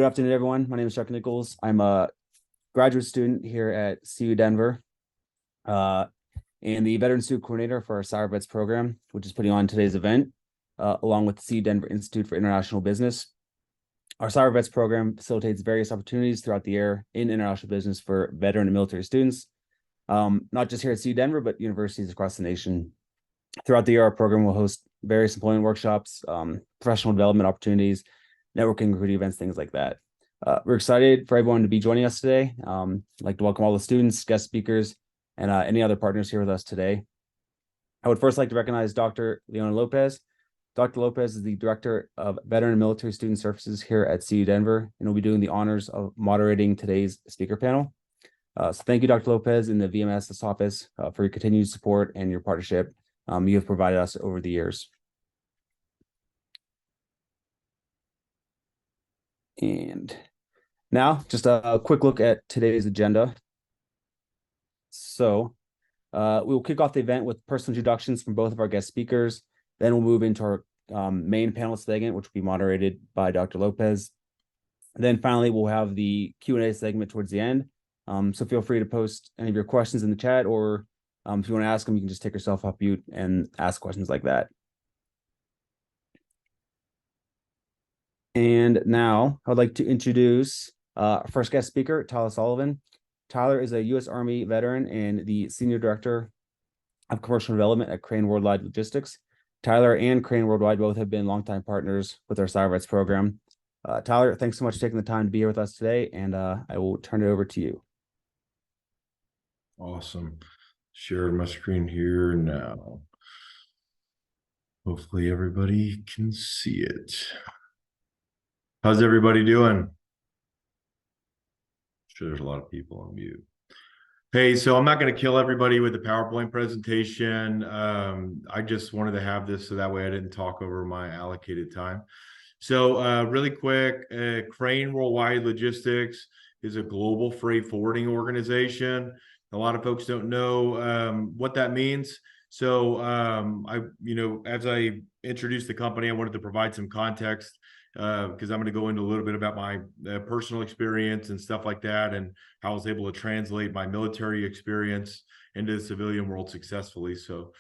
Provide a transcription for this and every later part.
Good afternoon, everyone. My name is Chuck Nichols. I'm a graduate student here at CU Denver, uh, and the Veteran Student Coordinator for our CIBERVets program, which is putting on today's event, along with the CU Denver Institute for International Business. Our CIBERVets program facilitates various opportunities throughout the year in international business for veteran and military students, not just here at CU Denver, but universities across the nation. Throughout the year, our program will host various employment workshops, professional development opportunities, networking, recruiting events, things like that. We're excited for everyone to be joining us today. I'd like to welcome all the students, guest speakers, and any other partners here with us today. I would first like to recognize Dr. Leona Lopez. Dr. Lopez is the Director of Veteran and Military Student Services here at CU Denver, and will be doing the honors of moderating today's speaker panel. So thank you, Dr. Lopez, and the VMSS office for your continued support and your partnership you have provided us over the years. And now, just a quick look at today's agenda. So we will kick off the event with personal introductions from both of our guest speakers. Then we'll move into our main panel segment, which will be moderated by Dr. Lopez. Then finally, we'll have the Q&A segment towards the end. So feel free to post any of your questions in the chat, or if you want to ask them, you can just take yourself off mute and ask questions like that. And now I would like to introduce our first guest speaker, Tyler Sullivan. Tyler is a U.S. Army veteran and the Senior Director of Commercial Development at Crane Worldwide Logistics. Tyler and Crane Worldwide both have been longtime partners with our CIBERVets program. Tyler, thanks so much for taking the time to be here with us today, and I will turn it over to you. Awesome. Sharing my screen here now. Hopefully everybody can see it. How's everybody doing? I'm sure there's a lot of people on mute. Hey, so I'm not going to kill everybody with the PowerPoint presentation. I just wanted to have this so that way I didn't talk over my allocated time. So really quick, Crane Worldwide Logistics is a global freight forwarding organization. A lot of folks don't know what that means. So as I introduced the company, I wanted to provide some context because I'm going to go into a little bit about my personal experience and stuff like that, and how I was able to translate my military experience into the civilian world successfully. So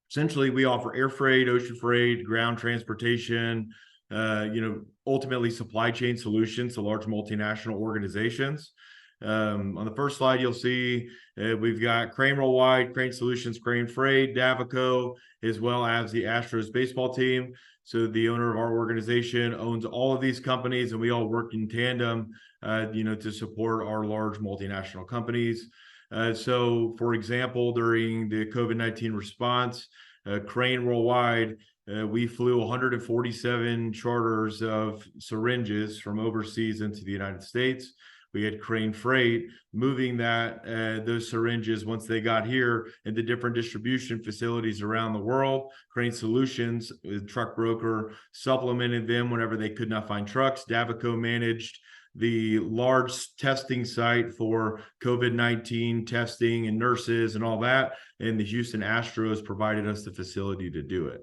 essentially, we offer air freight, ocean freight, ground transportation, ultimately supply chain solutions to large multinational organizations. On the first slide, you'll see we've got Crane Worldwide, Crane Solutions, Crane Freight, Davico, as well as the Astros baseball team. So the owner of our organization owns all of these companies, and we all work in tandem, to support our large multinational companies. So, for example, during the COVID-19 response, Crane Worldwide, we flew 147 charters of syringes from overseas into the United States. We had Crane Freight moving those syringes once they got here into different distribution facilities around the world. Crane Solutions, the truck broker, supplemented them whenever they could not find trucks. Davico managed the large testing site for COVID-19 testing and nurses and all that. And the Houston Astros provided us the facility to do it.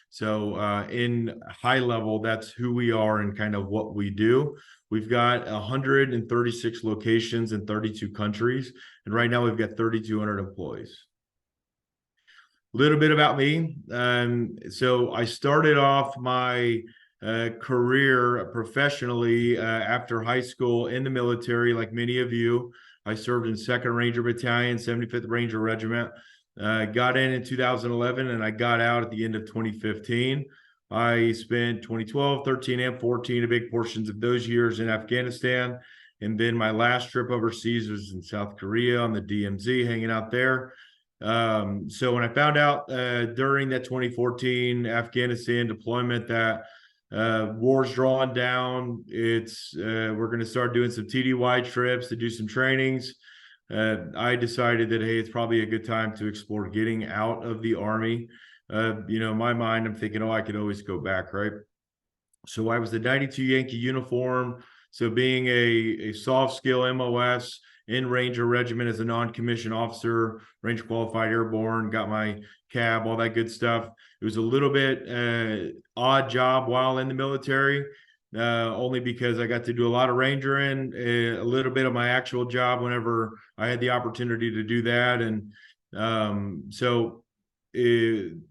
So in high level, that's who we are and kind of what we do. We've got 136 locations in 32 countries. And right now we've got 3,200 employees. A little bit about me. So I started off my career professionally after high school in the military, like many of you. I served in 2nd Ranger Battalion, 75th Ranger Regiment. Got in 2011, and I got out at the end of 2015. I spent 2012, 13, and 14, a big portions of those years in Afghanistan. And then my last trip overseas was in South Korea on the DMZ, hanging out there. So when I found out during that 2014 Afghanistan deployment that war's drawing down, we're going to start doing some TDY trips to do some trainings. I decided that, hey, it's probably a good time to explore getting out of the Army. In my mind, I'm thinking, I could always go back, right? So I was the 92 Yankee uniform. So being a soft skill MOS in Ranger Regiment as a non-commissioned officer, Ranger Qualified Airborne, got my cab, all that good stuff. It was a little bit odd job while in the military. only because I got to do a lot of rangering, a little bit of my actual job whenever I had the opportunity to do that. And so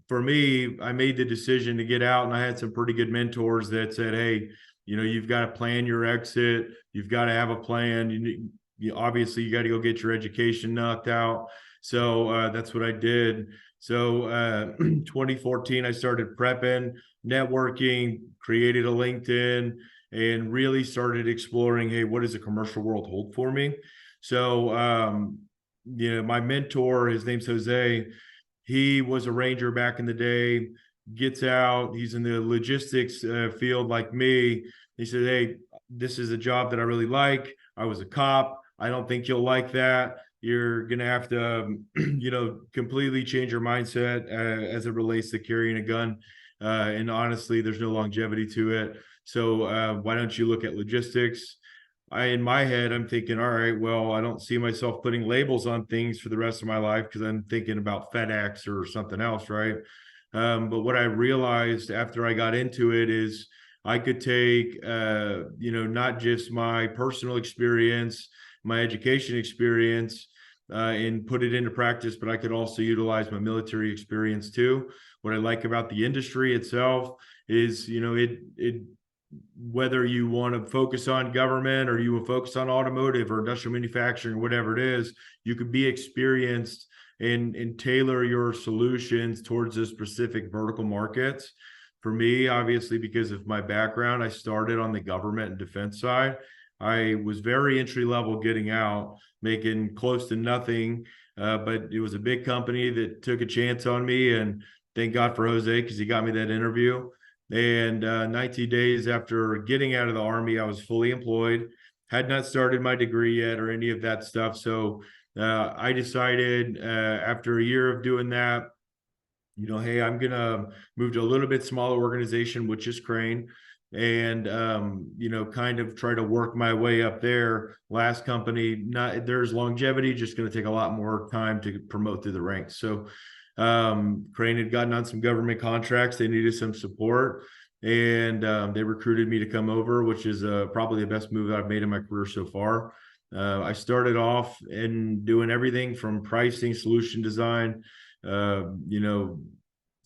for me, I made the decision to get out, and I had some pretty good mentors that said, hey, you've got to plan your exit. You've got to have a plan. Obviously you got to go get your education knocked out. So that's what I did. So 2014, I started prepping, networking, created a LinkedIn, and really started exploring, hey, what does the commercial world hold for me? So my mentor, his name's Jose. He was a ranger back in the day, gets out, he's in the logistics field like me. He said, hey, this is a job that I really like. I was a cop. I don't think you'll like that. You're going to have to, completely change your mindset as it relates to carrying a gun. And honestly, there's no longevity to it. So why don't you look at logistics? In my head, I'm thinking, all right, well, I don't see myself putting labels on things for the rest of my life because I'm thinking about FedEx or something else, right? But what I realized after I got into it is I could take, not just my personal experience, my education experience, and put it into practice, but I could also utilize my military experience too. What I like about the industry itself is, it whether you want to focus on government or you will focus on automotive or industrial manufacturing, whatever it is, you could be experienced and tailor your solutions towards the specific vertical markets. For me, obviously, because of my background, I started on the government and defense side. I was very entry level getting out, making close to nothing. But it was a big company that took a chance on me. And thank God for Jose, because he got me that interview. And 19 days after getting out of the Army, I was fully employed, had not started my degree yet or any of that stuff. So I decided after a year of doing that, hey, I'm going to move to a little bit smaller organization, which is Crane, and, kind of try to work my way up there. Last company, there's longevity, just going to take a lot more time to promote through the ranks. So Crane had gotten on some government contracts. They needed some support, and they recruited me to come over, which is probably the best move I've made in my career so far. I started off in doing everything from pricing, solution design,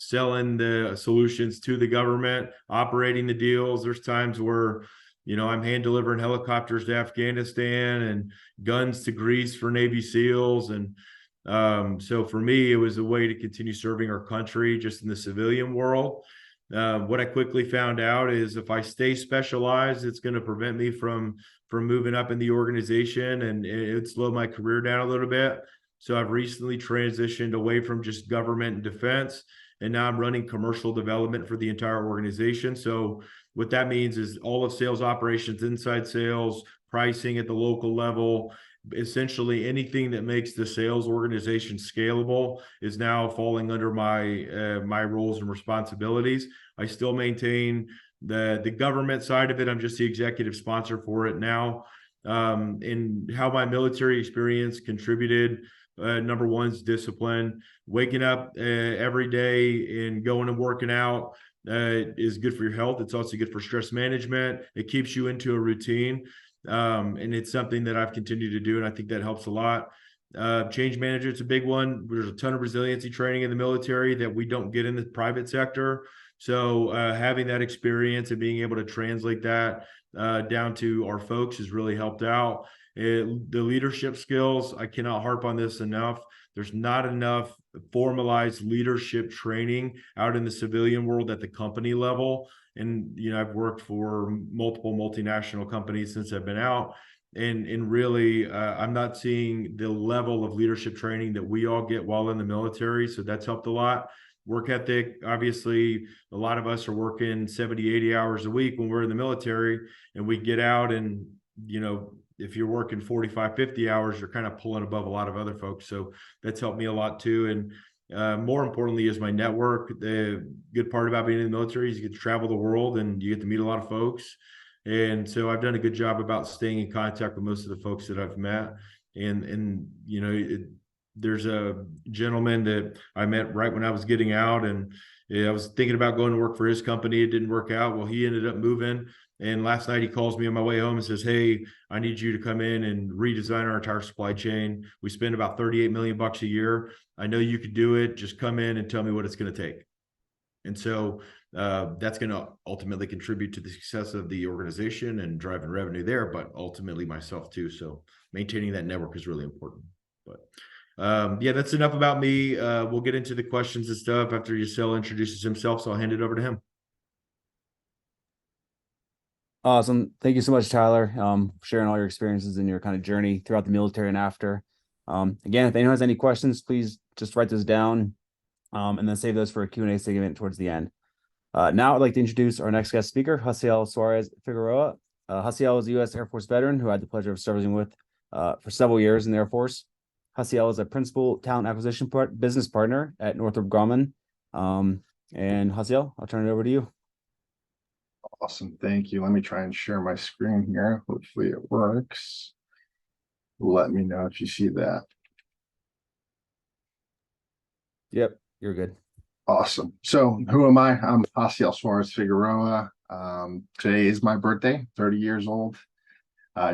selling the solutions to the government, operating the deals. There's times where, I'm hand delivering helicopters to Afghanistan and guns to Greece for Navy SEALs. And so for me, it was a way to continue serving our country just in the civilian world. What I quickly found out is if I stay specialized, it's going to prevent me from moving up in the organization, and it slowed my career down a little bit. So I've recently transitioned away from just government and defense, and now I'm running commercial development for the entire organization. So what that means is all of sales operations, inside sales, pricing at the local level, essentially anything that makes the sales organization scalable is now falling under my roles and responsibilities. I still maintain the government side of it. I'm just the executive sponsor for it now. And how my military experience contributed, number one is discipline. Waking up every day and going and working out is good for your health. It's also good for stress management. It keeps you into a routine. And it's something that I've continued to do, and I think that helps a lot. Change manager, it's a big one. There's a ton of resiliency training in the military that we don't get in the private sector. So having that experience and being able to translate that down to our folks has really helped out. The leadership skills, I cannot harp on this enough. There's not enough formalized leadership training out in the civilian world at the company level. And, I've worked for multiple multinational companies since I've been out. And really, I'm not seeing the level of leadership training that we all get while in the military. So that's helped a lot. Work ethic, obviously, a lot of us are working 70, 80 hours a week when we're in the military, and we get out and, if you're working 45, 50 hours, you're kind of pulling above a lot of other folks. So that's helped me a lot too. And more importantly is my network. The good part about being in the military is you get to travel the world and you get to meet a lot of folks. And so I've done a good job about staying in contact with most of the folks that I've met. And there's a gentleman that I met right when I was getting out, and Yeah, I was thinking about going to work for his company. It didn't work out. Well, he ended up moving. And last night he calls me on my way home and says, "Hey, I need you to come in and redesign our entire supply chain. We spend about 38 million bucks a year. I know you could do it. Just come in and tell me what it's going to take." And so that's going to ultimately contribute to the success of the organization and driving revenue there, but ultimately myself too. So maintaining that network is really important. But yeah, that's enough about me. We'll get into the questions and stuff after Yasel introduces himself. So I'll hand it over to him. Awesome. Thank you so much, Tyler, sharing all your experiences and your kind of journey throughout the military and after. Again, if anyone has any questions, please just write those down, and then save those for a Q&A segment towards the end. Now I'd like to introduce our next guest speaker, Hasiel Suarez Figueroa. Hasiel is a U.S. Air Force veteran who I had the pleasure of serving with for several years in the Air Force. Hasiel is a principal talent acquisition business partner at Northrop Grumman. And Hasiel, I'll turn it over to you. Awesome. Thank you. Let me try and share my screen here. Hopefully it works. Let me know if you see that. Yep, you're good. Awesome. So who am I? I'm Hasiel Suarez Figueroa. Today is my birthday, 30 years old.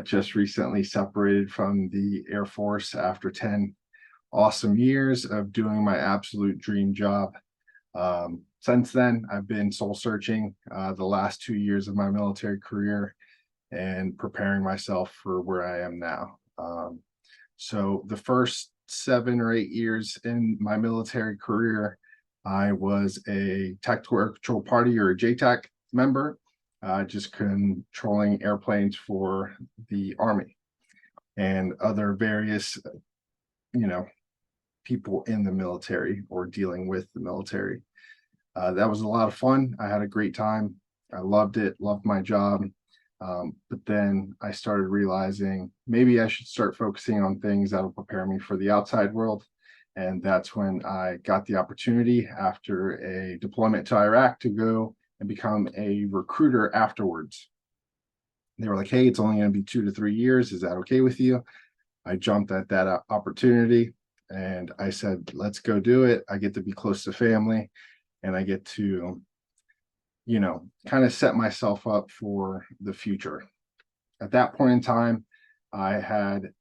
Just recently separated from the Air Force after 10 awesome years of doing my absolute dream job. Since then, I've been soul searching the last 2 years of my military career and preparing myself for where I am now. So the first 7 or 8 years in my military career, I was a tactical air control party, or a JTAC member, just controlling airplanes for the Army and other various, people in the military or dealing with the military. That was a lot of fun. I had a great time. I loved it, loved my job. But then I started realizing maybe I should start focusing on things that'll prepare me for the outside world. And that's when I got the opportunity after a deployment to Iraq to go and become a recruiter afterwards. They were like, "Hey, it's only going to be 2 to 3 years. Is that okay with you?" I jumped at that opportunity and I said, "Let's go do it. I get to be close to family and I get to, kind of set myself up for the future." At that point in time, I had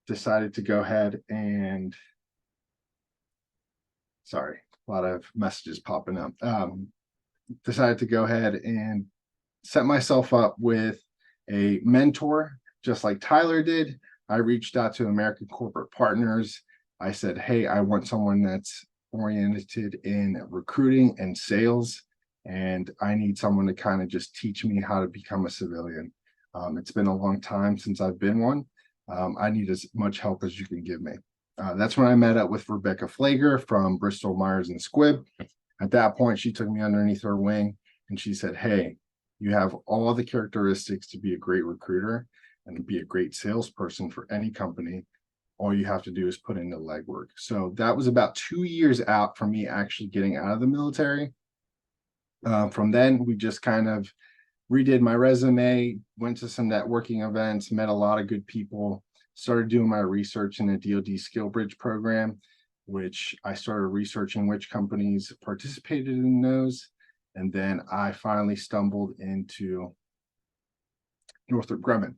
decided to go ahead and, sorry, a lot of messages popping up. Decided to go ahead and set myself up with a mentor, just like Tyler did. I reached out to American corporate partners. I said, "Hey, I want someone that's oriented in recruiting and sales, and I need someone to kind of just teach me how to become a civilian. It's been a long time since I've been one. I need as much help as you can give me." That's when I met up with Rebecca Flager from Bristol Myers and Squibb. At that point, she took me underneath her wing and she said, "Hey, you have all the characteristics to be a great recruiter and be a great salesperson for any company. All you have to do is put in the legwork." So that was about 2 years out from me actually getting out of the military. From then, we just kind of redid my resume, went to some networking events, met a lot of good people, started doing my research in the DoD Skill Bridge program, which I started researching which companies participated in those. And then I finally stumbled into Northrop Grumman.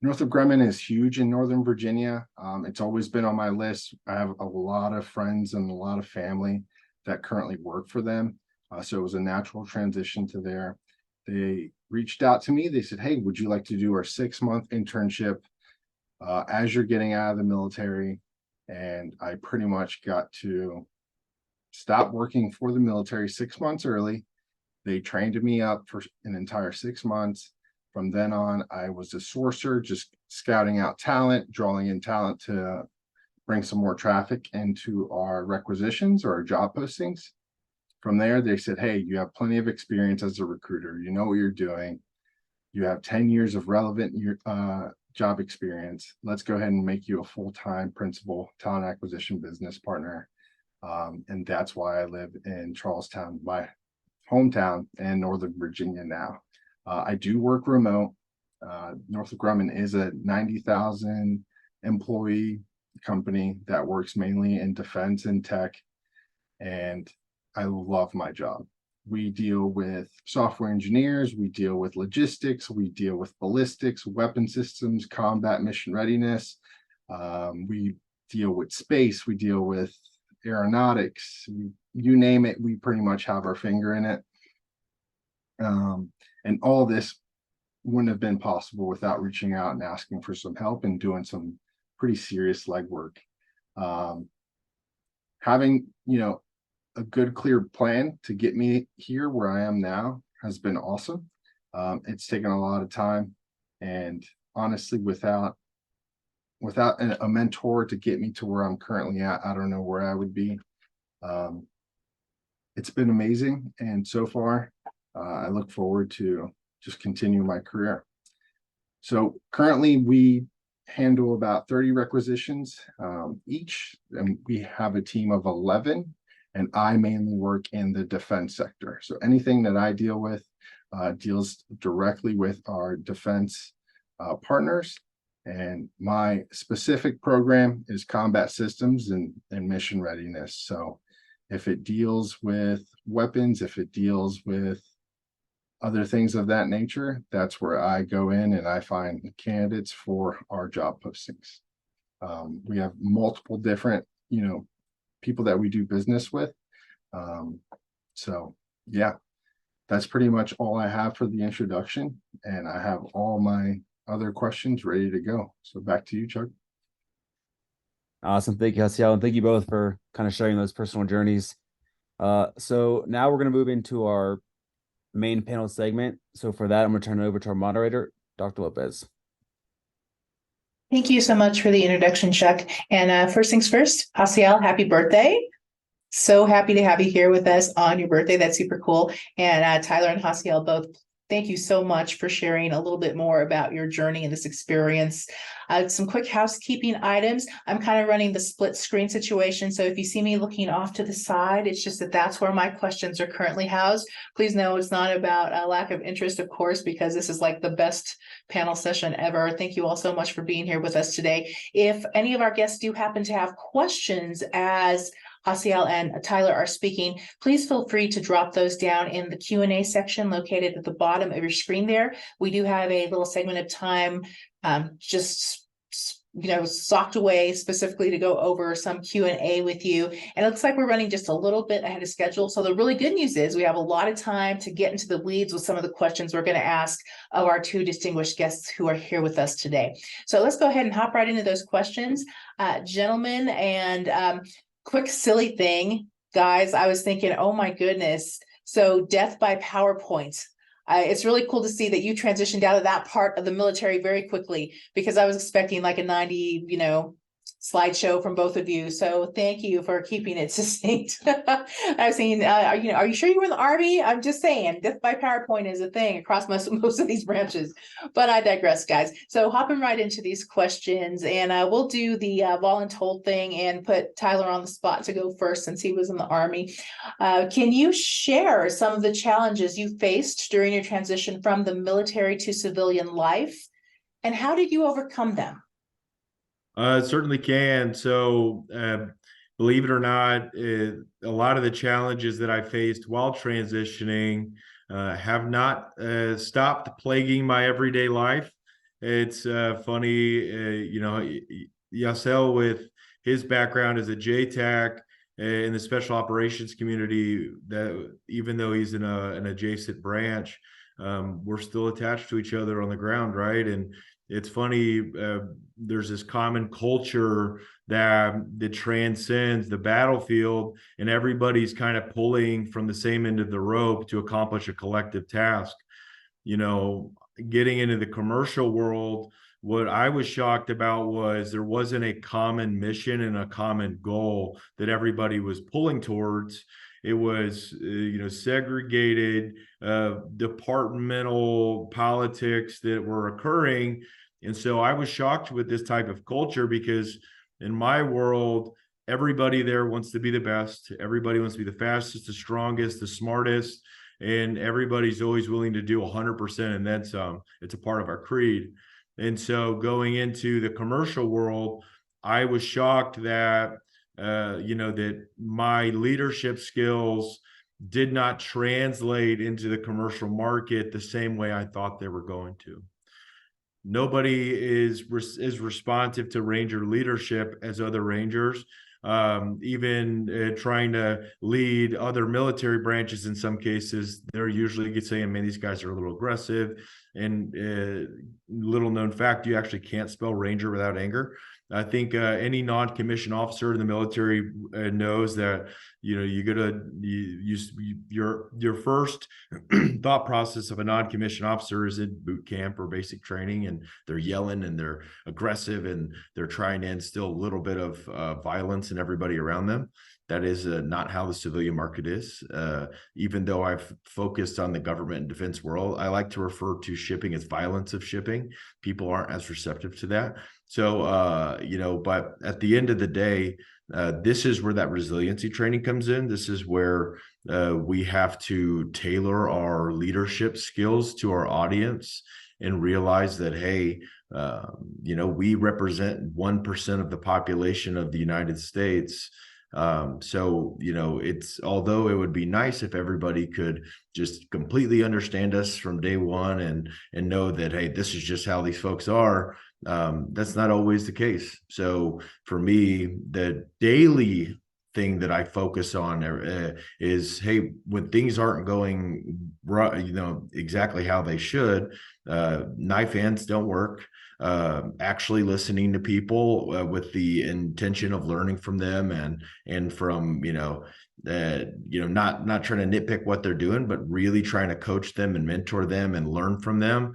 Northrop Grumman is huge in Northern Virginia. It's always been on my list. I have a lot of friends and a lot of family that currently work for them. So it was a natural transition to there. They reached out to me. They said, "Hey, would you like to do our 6-month internship as you're getting out of the military?" And I pretty much got to stop working for the military 6 months early. They trained me up for an entire 6 months. From then on, I was a sourcer, just scouting out talent, drawing in talent to bring some more traffic into our requisitions or our job postings. From there, they said, "Hey, you have plenty of experience as a recruiter. You know what you're doing. You have 10 years of relevant job experience. Let's go ahead and make you a full-time principal talent acquisition business partner." And that's why I live in Charlestown, my hometown, in Northern Virginia now. I do work remote. Northrop Grumman is a 90,000 employee company that works mainly in defense and tech. And I love my job. We deal with software engineers, we deal with logistics, we deal with ballistics, weapon systems, combat mission readiness. We deal with space, we deal with aeronautics, you name it, we pretty much have our finger in it. And all this wouldn't have been possible without reaching out and asking for some help and doing some pretty serious legwork. Having, a good, clear plan to get me here where I am now has been awesome. It's taken a lot of time, and honestly, without a mentor to get me to where I'm currently at, I don't know where I would be. It's been amazing, and so far, I look forward to just continue my career. So currently, we handle about 30 requisitions each, and we have a team of 11. And I mainly work in the defense sector. So anything that I deal with deals directly with our defense partners. And my specific program is combat systems and mission readiness. So if it deals with weapons, if it deals with other things of that nature, that's where I go in and I find candidates for our job postings. We have multiple different, people that we do business with. So yeah, that's pretty much all I have for the introduction, and I have all my other questions ready to go. So back to you, Chuck. Awesome. Thank you, Hasiel, and thank you both for kind of sharing those personal journeys. So now we're going to move into our main panel segment. So for that, I'm going to turn it over to our moderator, Dr. Lopez. Thank you so much for the introduction, Chuck. And first things first, Hasiel, happy birthday. So happy to have you here with us on your birthday. That's super cool. And Tyler and Hasiel both, thank you so much for sharing a little bit more about your journey and this experience. Some quick housekeeping items. I'm kind of running the split screen situation. So if you see me looking off to the side, it's just that's where my questions are currently housed. Please know it's not about a lack of interest, of course, because this is like the best panel session ever. Thank you all so much for being here with us today. If any of our guests do happen to have questions as Hasiel and Tyler are speaking, please feel free to drop those down in the Q&A section located at the bottom of your screen there. We do have a little segment of time socked away specifically to go over some Q&A with you. And it looks like we're running just a little bit ahead of schedule. So the really good news is we have a lot of time to get into the weeds with some of the questions we're going to ask of our two distinguished guests who are here with us today. So let's go ahead and hop right into those questions. Gentlemen, and quick silly thing, guys, I was thinking, oh my goodness. So death by PowerPoint. It's really cool to see that you transitioned out of that part of the military very quickly, because I was expecting like a 90, slideshow from both of you. So thank you for keeping it succinct. I was saying, are you sure you were in the Army? I'm just saying, death by PowerPoint is a thing across most of these branches, but I digress, guys. So hopping right into these questions, and we'll do the voluntold thing and put Tyler on the spot to go first since he was in the Army. Can you share some of the challenges you faced during your transition from the military to civilian life, and how did you overcome them? Certainly can. So, believe it or not, a lot of the challenges that I faced while transitioning have not stopped plaguing my everyday life. It's funny, Hasiel, with his background as a JTAC in the special operations community, that even though he's in an adjacent branch, we're still attached to each other on the ground, right? And it's funny, there's this common culture that transcends the battlefield, and everybody's kind of pulling from the same end of the rope to accomplish a collective task. Getting into the commercial world, what I was shocked about was there wasn't a common mission and a common goal that everybody was pulling towards. It was, segregated departmental politics that were occurring. And so I was shocked with this type of culture, because in my world, everybody there wants to be the best. Everybody wants to be the fastest, the strongest, the smartest, and everybody's always willing to do 100% and then some. It's a part of our creed. And so going into the commercial world, I was shocked that that my leadership skills did not translate into the commercial market the same way I thought they were going to. Nobody is responsive to Ranger leadership as other Rangers. Even trying to lead other military branches in some cases, they're usually saying, man, these guys are a little aggressive. And little known fact, you actually can't spell Ranger without anger. I think any non-commissioned officer in the military knows that, you know, your first thought process of a non-commissioned officer is in boot camp or basic training, and they're yelling and they're aggressive and they're trying to instill a little bit of violence in everybody around them. That is not how the civilian market is. Even though I've focused on the government and defense world, I like to refer to shipping as violence of shipping. People aren't as receptive to that. So, you know, but at the end of the day, this is where that resiliency training comes in. This is where we have to tailor our leadership skills to our audience and realize that, hey, you know, we represent 1% of the population of the United States. So, you know, although it would be nice if everybody could just completely understand us from day one and know that, hey, this is just how these folks are. That's not always the case. So for me, the daily thing that I focus on is, hey, when things aren't going right, you know, exactly how they should, knife hands don't work. Actually listening to people with the intention of learning from them and from, you know, not trying to nitpick what they're doing, but really trying to coach them and mentor them and learn from them.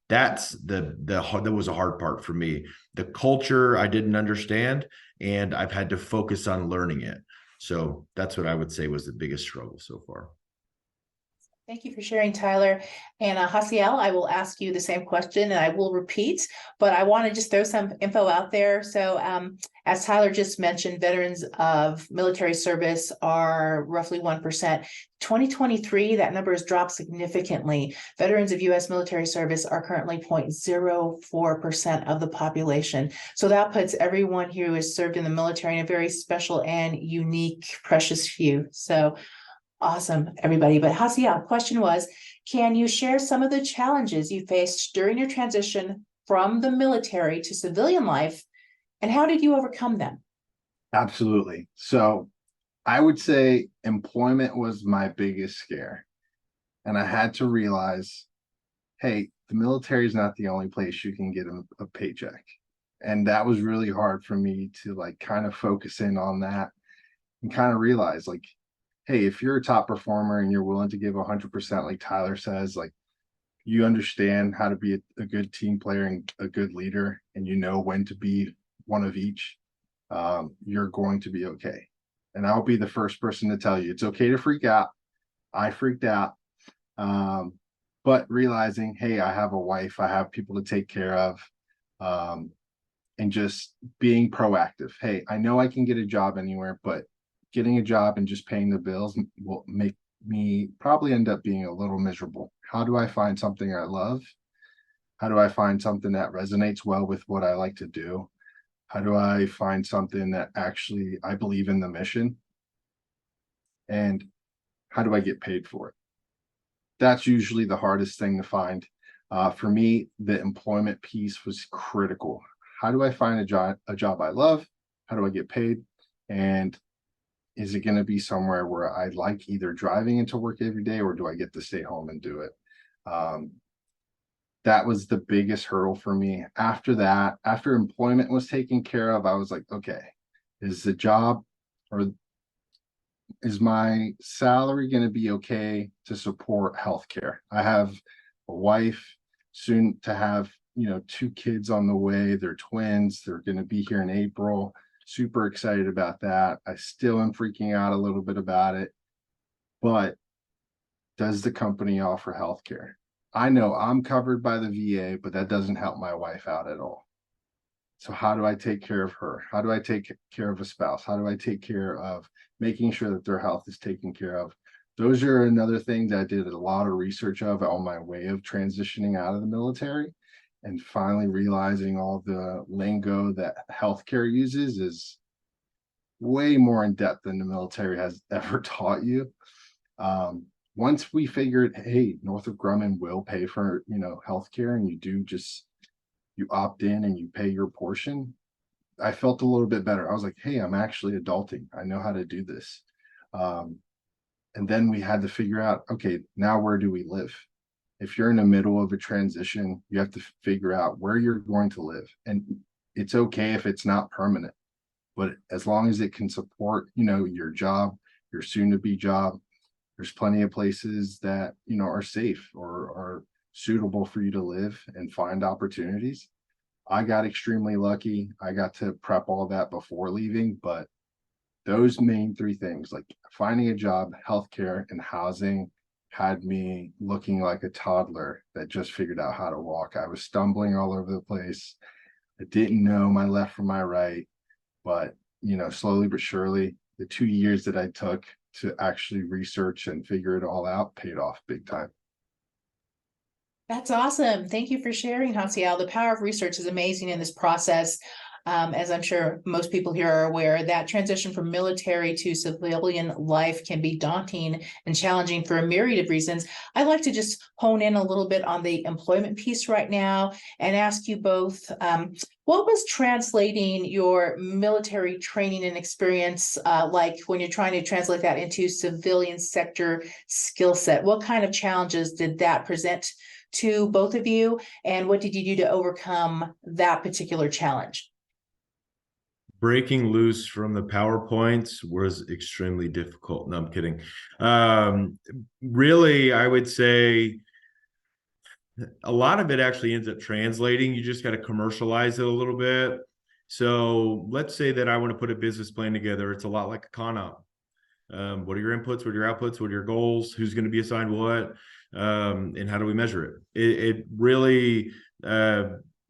That's that was a hard part for me. The culture I didn't understand, and I've had to focus on learning it. So that's what I would say was the biggest struggle so far. Thank you for sharing, Tyler. And Hasiel, I will ask you the same question and I will repeat, but I want to just throw some info out there. So as Tyler just mentioned, veterans of military service are roughly 1%. 2023, that number has dropped significantly. Veterans of U.S. military service are currently 0.04% of the population. So that puts everyone who has served in the military in a very special and unique, precious few. So awesome, everybody. But Hasiel, question was, can you share some of the challenges you faced during your transition from the military to civilian life, and how did you overcome them? Absolutely. So I would say employment was my biggest scare. And I had to realize, hey, the military is not the only place you can get a paycheck. And that was really hard for me to like kind of focus in on that and kind of realize, like, hey, if you're a top performer and you're willing to give 100%, like Tyler says, like you understand how to be a good team player and a good leader, and you know when to be one of each, you're going to be okay. And I'll be the first person to tell you it's okay to freak out. I freaked out. But realizing, hey, I have a wife, I have people to take care of, and just being proactive. Hey, I know I can get a job anywhere, but getting a job and just paying the bills will make me probably end up being a little miserable. How do I find something I love? How do I find something that resonates well with what I like to do? How do I find something that actually I believe in the mission? And how do I get paid for it? That's usually the hardest thing to find. For me, the employment piece was critical. How do I find a job I love? How do I get paid? And is it going to be somewhere where I like either driving into work every day, or do I get to stay home and do it? That was the biggest hurdle for me. After that, after employment was taken care of, I was like, okay, is the job or is my salary going to be okay to support healthcare? I have a wife, soon to have, 2 kids on the way. They're twins. They're going to be here in April. Super excited about that. I still am freaking out a little bit about it, but does the company offer healthcare? I know I'm covered by the VA, but that doesn't help my wife out at all. So how do I take care of her? How do I take care of a spouse? How do I take care of making sure that their health is taken care of? Those are another thing that I did a lot of research of on my way of transitioning out of the military, and finally realizing all the lingo that healthcare uses is way more in depth than the military has ever taught you. Once we figured, hey, Northrop Grumman will pay for, healthcare, and you opt in and you pay your portion, I felt a little bit better. I was like, hey, I'm actually adulting. I know how to do this. And then we had to figure out, okay, now where do we live? If you're in the middle of a transition, you have to figure out where you're going to live. And it's okay if it's not permanent, but as long as it can support, your job, your soon to be job, there's plenty of places that, are safe or are suitable for you to live and find opportunities. I got extremely lucky. I got to prep all that before leaving, but those main three things, like finding a job, healthcare, and housing, had me looking like a toddler that just figured out how to walk. I was stumbling all over the place. I didn't know my left from my right, but slowly but surely, the 2 years that I took to actually research and figure it all out paid off big time. That's awesome. Thank you for sharing, Hasiel. The power of research is amazing in this process. As I'm sure most people here are aware, that transition from military to civilian life can be daunting and challenging for a myriad of reasons. I'd like to just hone in a little bit on the employment piece right now and ask you both, what was translating your military training and experience like when you're trying to translate that into civilian sector skill set? What kind of challenges did that present to both of you? And what did you do to overcome that particular challenge? Breaking loose from the PowerPoints was extremely difficult. No, I'm kidding. Really, I would say a lot of it actually ends up translating. You just got to commercialize it a little bit. So let's say that I want to put a business plan together. It's a lot like a con op. What are your inputs? What are your outputs? What are your goals? Who's going to be assigned what? And how do we measure it? It really,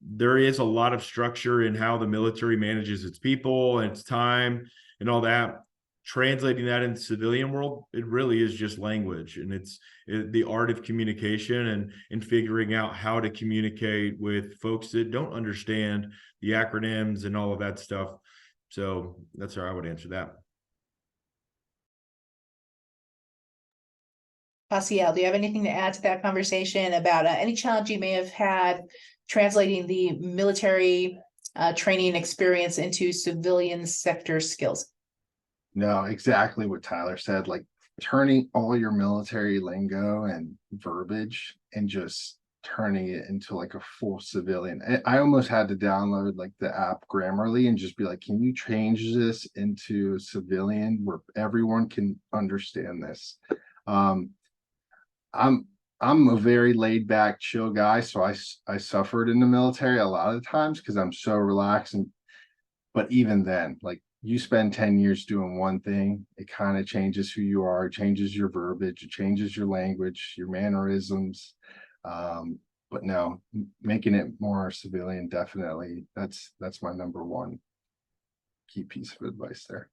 there is a lot of structure in how the military manages its people and its time and all that. Translating that into civilian world, it really is just language, and it's the art of communication and figuring out how to communicate with folks that don't understand the acronyms and all of that stuff. So that's how I would answer that. Hasiel, do you have anything to add to that conversation about any challenge you may have had translating the military training experience into civilian sector skills? No, exactly what Tyler said, like turning all your military lingo and verbiage and just turning it into like a full civilian. I almost had to download like the app Grammarly and just be like, can you change this into civilian where everyone can understand this? I'm a very laid back, chill guy, so I suffered in the military a lot of times because I'm so relaxed. But even then, like you spend 10 years doing one thing, it kind of changes who you are, it changes your verbiage, it changes your language, your mannerisms. But no, making it more civilian, definitely, that's my number one key piece of advice there.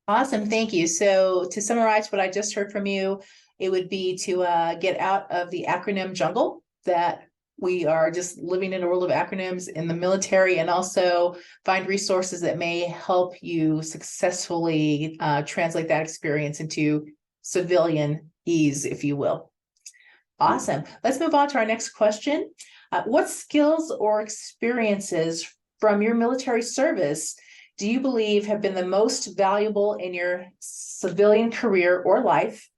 Awesome, thank you. So to summarize what I just heard from you, it would be to get out of the acronym jungle that we are just living in a world of acronyms in the military, and also find resources that may help you successfully translate that experience into civilian ease, if you will. Awesome. Let's move on to our next question. What skills or experiences from your military service do you believe have been the most valuable in your civilian career or life?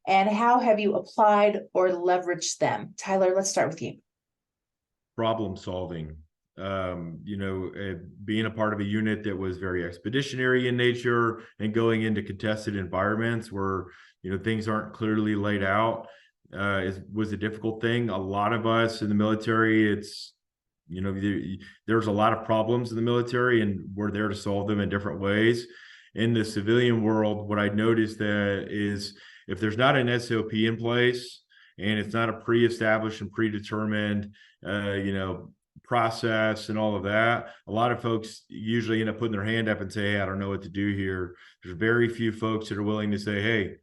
And how have you applied or leveraged them? Tyler, let's start with you. Problem solving. Being a part of a unit that was very expeditionary in nature and going into contested environments where, things aren't clearly laid out was a difficult thing. A lot of us in the military, there's a lot of problems in the military and we're there to solve them in different ways. In the civilian world, what I noticed that is if there's not an SOP in place and it's not a pre-established and predetermined, process and all of that, a lot of folks usually end up putting their hand up and say, hey, I don't know what to do here. There's very few folks that are willing to say, hey,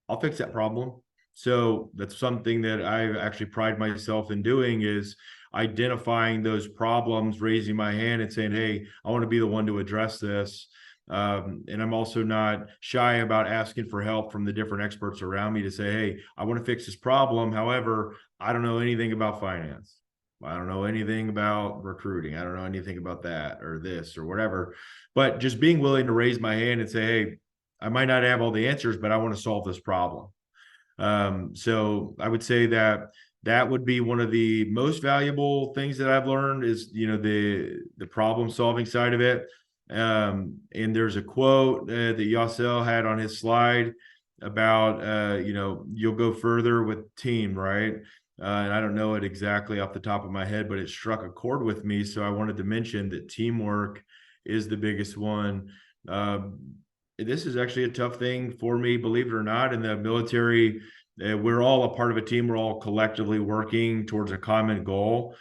I'll fix that problem. So that's something that I actually pride myself in doing, is identifying those problems, raising my hand and saying, hey, I want to be the one to address this. And I'm also not shy about asking for help from the different experts around me to say, hey, I want to fix this problem. However, I don't know anything about finance. I don't know anything about recruiting. I don't know anything about that or this or whatever. But just being willing to raise my hand and say, hey, I might not have all the answers, but I want to solve this problem. So I would say that would be one of the most valuable things that I've learned is, the problem solving side of it. And there's a quote that Yasel had on his slide about, you'll go further with team, right? And I don't know it exactly off the top of my head, but it struck a chord with me. So I wanted to mention that teamwork is the biggest one. This is actually a tough thing for me, believe it or not. In the military, we're all a part of a team. We're all collectively working towards a common goal.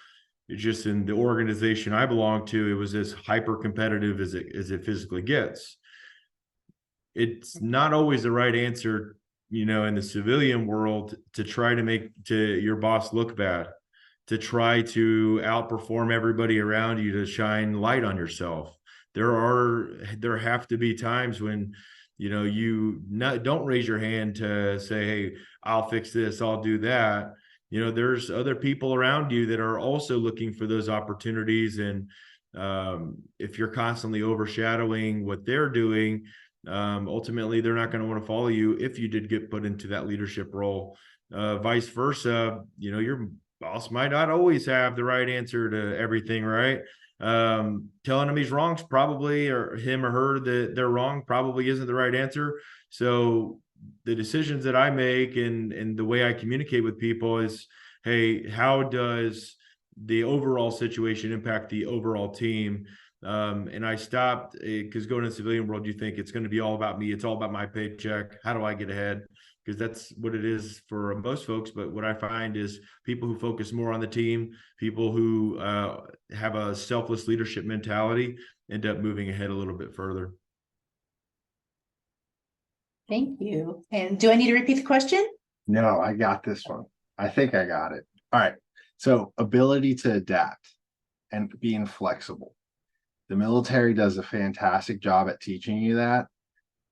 It's just in the organization I belong to, it was as hyper competitive as it physically gets. It's not always the right answer, in the civilian world to try to make your boss look bad, to try to outperform everybody around you, to shine light on yourself. There have to be times when, don't raise your hand to say, hey, I'll fix this, I'll do that. There's other people around you that are also looking for those opportunities. And if you're constantly overshadowing what they're doing, ultimately they're not going to want to follow you if you did get put into that leadership role. Vice versa, your boss might not always have the right answer to everything, right? Telling him he's wrong probably, or him or her that they're wrong probably isn't the right answer. So the decisions that I make and the way I communicate with people is, hey, how does the overall situation impact the overall team? And I stopped because going to the civilian world, you think it's going to be all about me. It's all about my paycheck. How do I get ahead? Because that's what it is for most folks. But what I find is people who focus more on the team, people who have a selfless leadership mentality, end up moving ahead a little bit further. Thank you. And do I need to repeat the question? No, I got this one. I think I got it. All right. So ability to adapt and being flexible. The military does a fantastic job at teaching you that.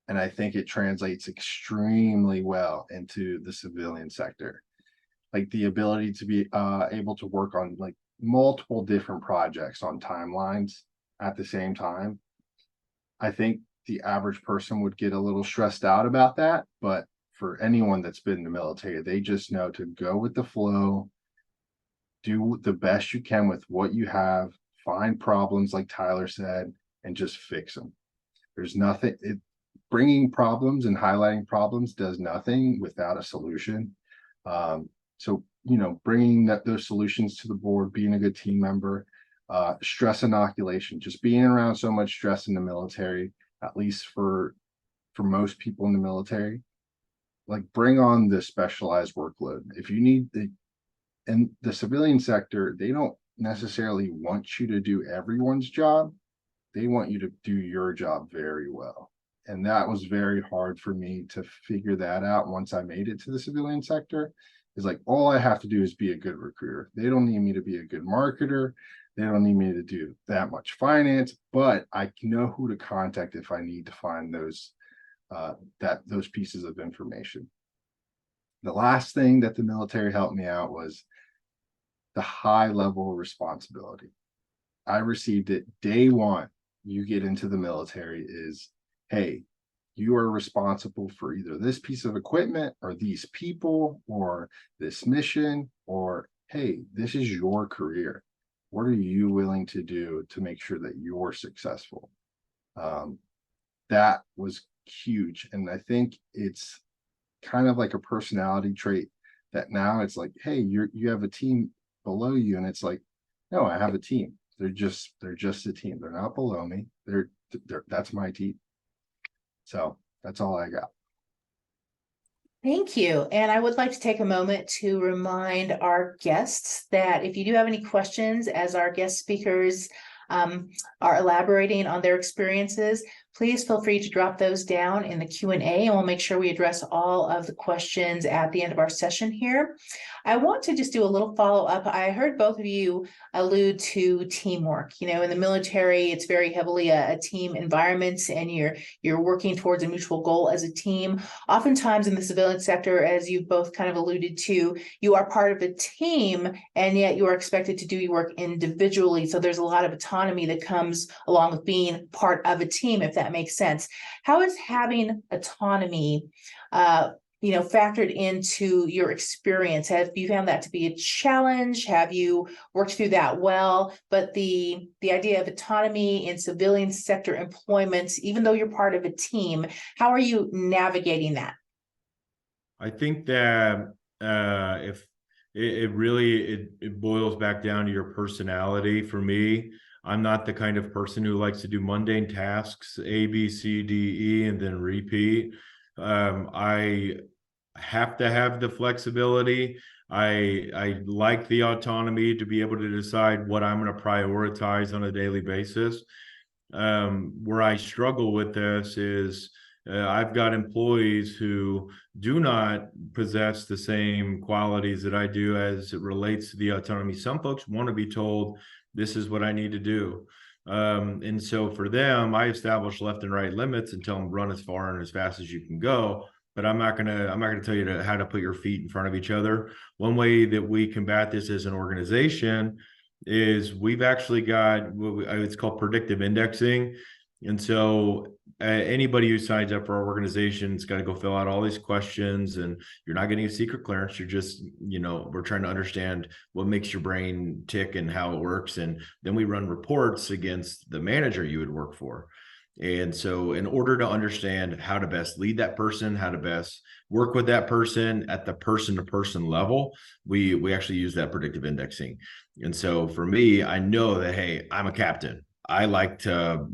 And I think it translates extremely well into the civilian sector. Like the ability to be able to work on like multiple different projects on timelines at the same time. I think the average person would get a little stressed out about that, but for anyone that's been in the military, they just know to go with the flow, do the best you can with what you have, find problems like Tyler said, and just fix them. There's nothing, bringing problems and highlighting problems does nothing without a solution. So, bringing those solutions to the board, being a good team member, stress inoculation, just being around so much stress in the military, at least for most people in the military, like bring on the specialized workload. If you need in the civilian sector, they don't necessarily want you to do everyone's job. They want you to do your job very well. And that was very hard for me to figure that out once I made it to the civilian sector. Is like, all I have to do is be a good recruiter. They don't need me to be a good marketer. They don't need me to do that much finance, but I know who to contact if I need to find those pieces of information. The last thing that the military helped me out was the high level of responsibility. I received it day one. You get into the military is, hey, you are responsible for either this piece of equipment or these people or this mission, or hey, this is your career. What are you willing to do to make sure that you're successful? That was huge. And I think it's kind of like a personality trait that now it's like, hey, you have a team below you. And it's like, no, I have a team. They're just a team. They're not below me. That's my team. So that's all I got. Thank you. And I would like to take a moment to remind our guests that if you do have any questions as our guest speakers are elaborating on their experiences, please feel free to drop those down in the Q&A, and we'll make sure we address all of the questions at the end of our session here. I want to just do a little follow-up. I heard both of you allude to teamwork. You know, in the military, it's very heavily a team environment, and you're working towards a mutual goal as a team. Oftentimes in the civilian sector, as you both kind of alluded to, you are part of a team, and yet you are expected to do your work individually. So there's a lot of autonomy that comes along with being part of a team, if that makes sense. How is having autonomy factored into your experience? Have you found that to be a challenge? Have you worked through that well? But the idea of autonomy in civilian sector employment, even though you're part of a team, how are you navigating that? I think that if it really boils back down to your personality. For me, I'm not the kind of person who likes to do mundane tasks, A, B, C, D, E, and then repeat. I have to have the flexibility. I like the autonomy to be able to decide what I'm going to prioritize on a daily basis. Where I struggle with this is I've got employees who do not possess the same qualities that I do as it relates to the autonomy. Some folks want to be told, this is what I need to do. And so for them, I establish left and right limits and tell them run as far and as fast as you can go. But I'm not gonna tell you how to put your feet in front of each other. One way that we combat this as an organization is we've actually got it's called predictive indexing. And so anybody who signs up for our organization has got to go fill out all these questions, and you're not getting a secret clearance. You're just, we're trying to understand what makes your brain tick and how it works. And then we run reports against the manager you would work for. And so in order to understand how to best lead that person, how to best work with that person at the person-to-person level, we actually use that predictive indexing. And so for me, I know that, hey, I'm a captain. I like to,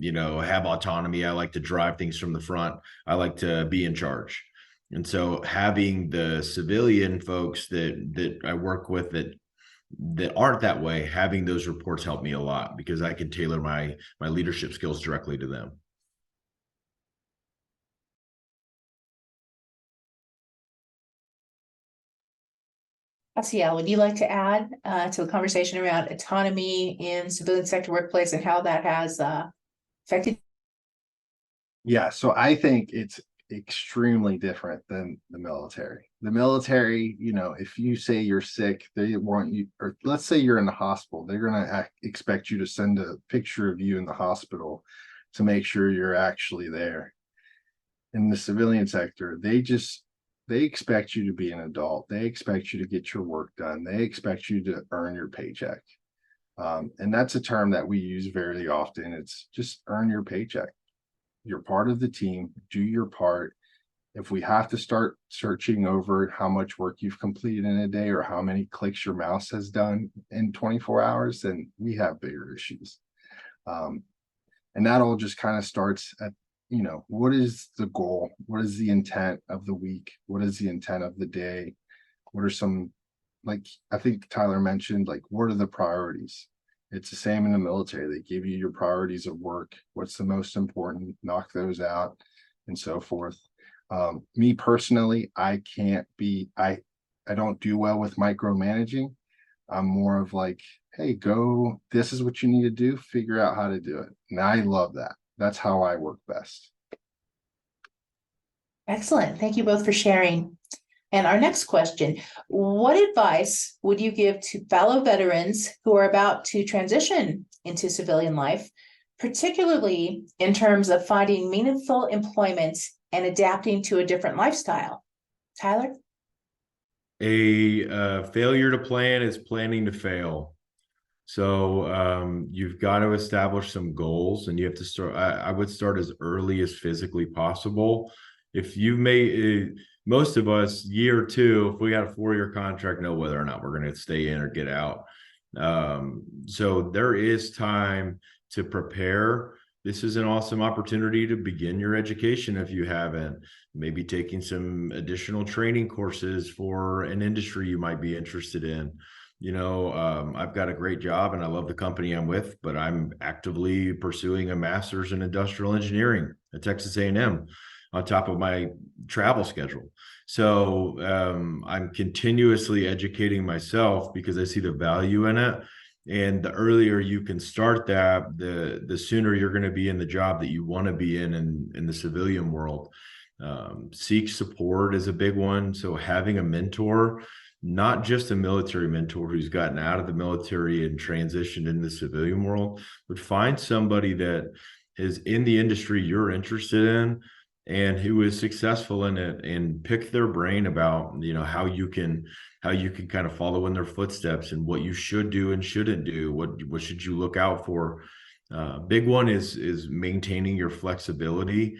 have autonomy. I like to drive things from the front. I like to be in charge. And so having the civilian folks that I work with that aren't that way, having those reports help me a lot, because I can tailor my leadership skills directly to them. Asiel, would you like to add to the conversation around autonomy in civilian sector workplace and how that has affected? Yeah, so I think it's extremely different than the military. The military, if you say you're sick, they want you, or let's say you're in the hospital, they're going to expect you to send a picture of you in the hospital to make sure you're actually there. In the civilian sector, they expect you to be an adult. They expect you to get your work done. They expect you to earn your paycheck. And that's a term that we use very often. It's just earn your paycheck. You're part of the team, do your part. If we have to start searching over how much work you've completed in a day or how many clicks your mouse has done in 24 hours, then we have bigger issues. And that all just kind of starts at, what is the goal? What is the intent of the week? What is the intent of the day? What are some, like I think Tyler mentioned, like, what are the priorities? It's the same in the military. They give you your priorities of work. What's the most important? Knock those out and so forth. Me personally, I don't do well with micromanaging. I'm more of like, hey, this is what you need to do, figure out how to do it. And I love that. That's how I work best. Excellent. Thank you both for sharing. And our next question, what advice would you give to fellow veterans who are about to transition into civilian life, particularly in terms of finding meaningful employment and adapting to a different lifestyle? Tyler? A failure to plan is planning to fail. So you've got to establish some goals, and you have to start. I would start as early as physically possible. If you most of us, year or two, if we got a 4-year contract, know whether or not we're going to stay in or get out. So there is time to prepare. This is an awesome opportunity to begin your education if you haven't. Maybe taking some additional training courses for an industry you might be interested in. I've got a great job and I love the company I'm with, but I'm actively pursuing a master's in industrial engineering. at Texas A&M on top of my travel schedule. So I'm continuously educating myself because I see the value in it. And the earlier you can start that, the sooner you're going to be in the job that you want to be in the civilian world. Seek support is a big one. So having a mentor, not just a military mentor who's gotten out of the military and transitioned into the civilian world, but find somebody that is in the industry you're interested in and who is successful in it, and pick their brain about, you know, how you can kind of follow in their footsteps and what you should do and shouldn't do. What should you look out for? Big one is maintaining your flexibility.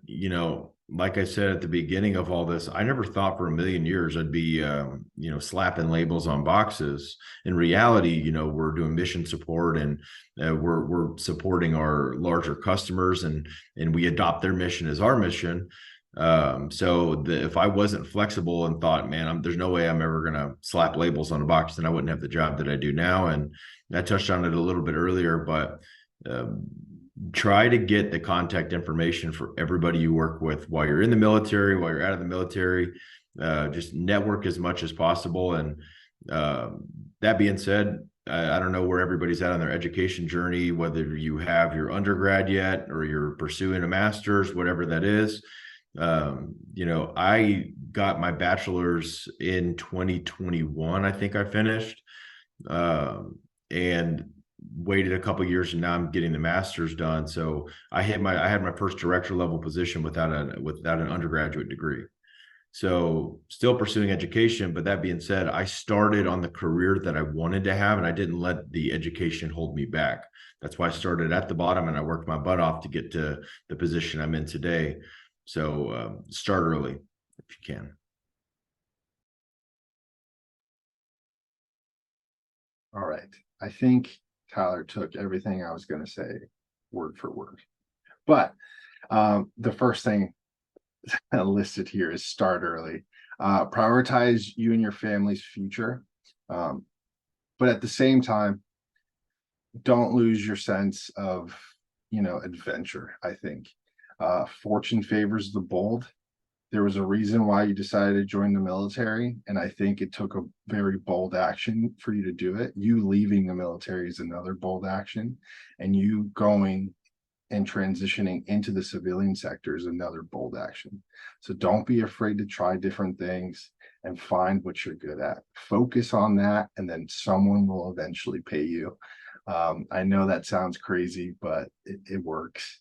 You know, like I said at the beginning of all this, I never thought for a million years I'd be, you know, slapping labels on boxes. In reality, you know, we're doing mission support, and we're supporting our larger customers, and we adopt their mission as our mission. So if I wasn't flexible and thought, man, there's no way I'm ever going to slap labels on a box, then I wouldn't have the job that I do now. And I touched on it a little bit earlier, but try to get the contact information for everybody you work with while you're in the military, while you're out of the military. Just network as much as possible. And that being said, I don't know where everybody's at on their education journey, whether you have your undergrad yet or you're pursuing a master's, whatever that is. You know, I got my bachelor's in 2021. I think I finished, and waited a couple of years, and now I'm getting the master's done. So I had my first director level position without an undergraduate degree. So still pursuing education, but that being said, I started on the career that I wanted to have, and I didn't let the education hold me back. That's why I started at the bottom and I worked my butt off to get to the position I'm in today. So start early if you can. All right. I think Tyler took everything I was going to say word for word. But the first thing listed here is start early. Prioritize you and your family's future. But at the same time, don't lose your sense of, you know, adventure. I think fortune favors the bold. There was a reason why you decided to join the military, and I think it took a very bold action for you to do it. You leaving the military is another bold action, and you going and transitioning into the civilian sector is another bold action. So don't be afraid to try different things and find what you're good at. Focus on that, and then someone will eventually pay you. I know that sounds crazy, but it works.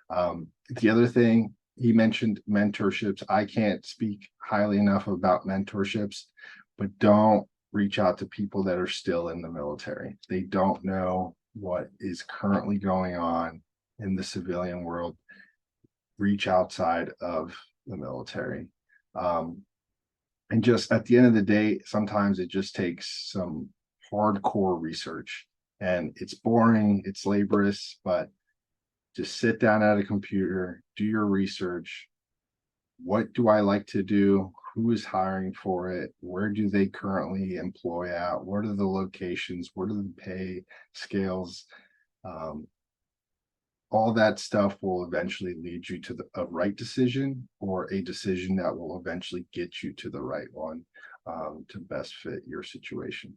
The other thing, he mentioned mentorships. I can't speak highly enough about mentorships, but don't reach out to people that are still in the military. They don't know what is currently going on in the civilian world. Reach outside of the military. And just at the end of the day, sometimes it just takes some hardcore research, and it's boring, it's laborious, but just sit down at a computer, do your research. What do I like to do? Who is hiring for it? Where do they currently employ at? What are the locations? What are the pay scales? All that stuff will eventually lead you to a right decision, or a decision that will eventually get you to the right one, to best fit your situation.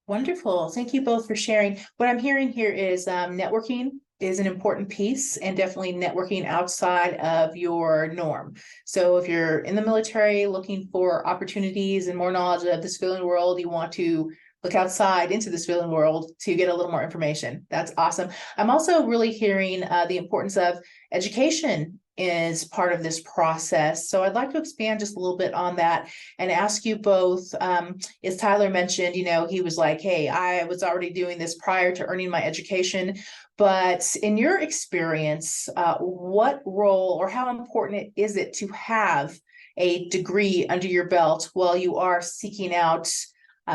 Wonderful. Thank you both for sharing. What I'm hearing here is networking is an important piece, and definitely networking outside of your norm. So if you're in the military looking for opportunities and more knowledge of the civilian world, you want to look outside into the civilian world to get a little more information. That's awesome. I'm also really hearing the importance of education is part of this process. So I'd like to expand just a little bit on that and ask you both, as Tyler mentioned, you know, he was like, hey, I was already doing this prior to earning my education. But in your experience, what role or how important is it to have a degree under your belt while you are seeking out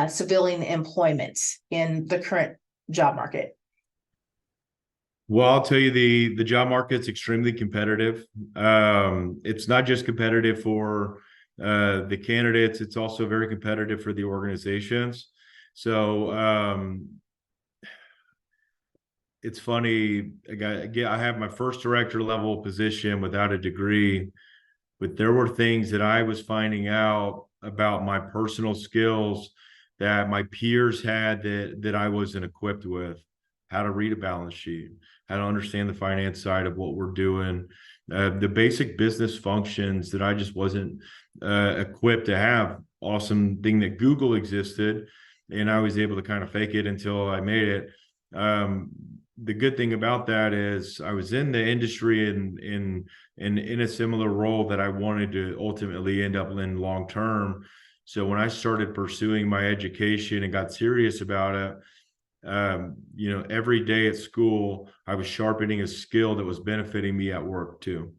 civilian employment in the current job market? Well, I'll tell you, the job market's extremely competitive. It's not just competitive for the candidates, it's also very competitive for the organizations. So it's funny. I have my first director level position without a degree, but there were things that I was finding out about my personal skills that my peers had that I wasn't equipped with. How to read a balance sheet, how to understand the finance side of what we're doing, the basic business functions that I just wasn't equipped to have. Awesome thing that Google existed, and I was able to kind of fake it until I made it. The good thing about that is I was in the industry and in a similar role that I wanted to ultimately end up in long term. So when I started pursuing my education and got serious about it, every day at school, I was sharpening a skill that was benefiting me at work too.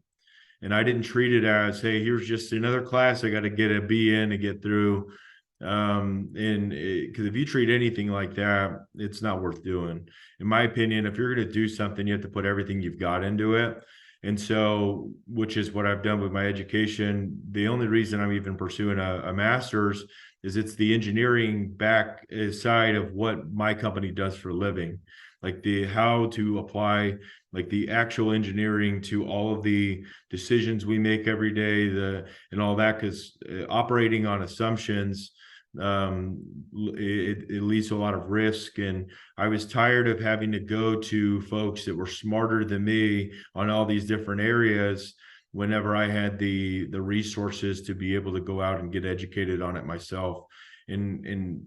And I didn't treat it as, hey, here's just another class I got to get a B in to get through. Because if you treat anything like that, it's not worth doing. In my opinion, if you're going to do something, you have to put everything you've got into it. And so, which is what I've done with my education. The only reason I'm even pursuing a master's is it's the engineering back side of what my company does for a living, like the how to apply like the actual engineering to all of the decisions we make every day, and all that, because operating on assumptions, it leads to a lot of risk. And I was tired of having to go to folks that were smarter than me on all these different areas whenever I had the resources to be able to go out and get educated on it myself. And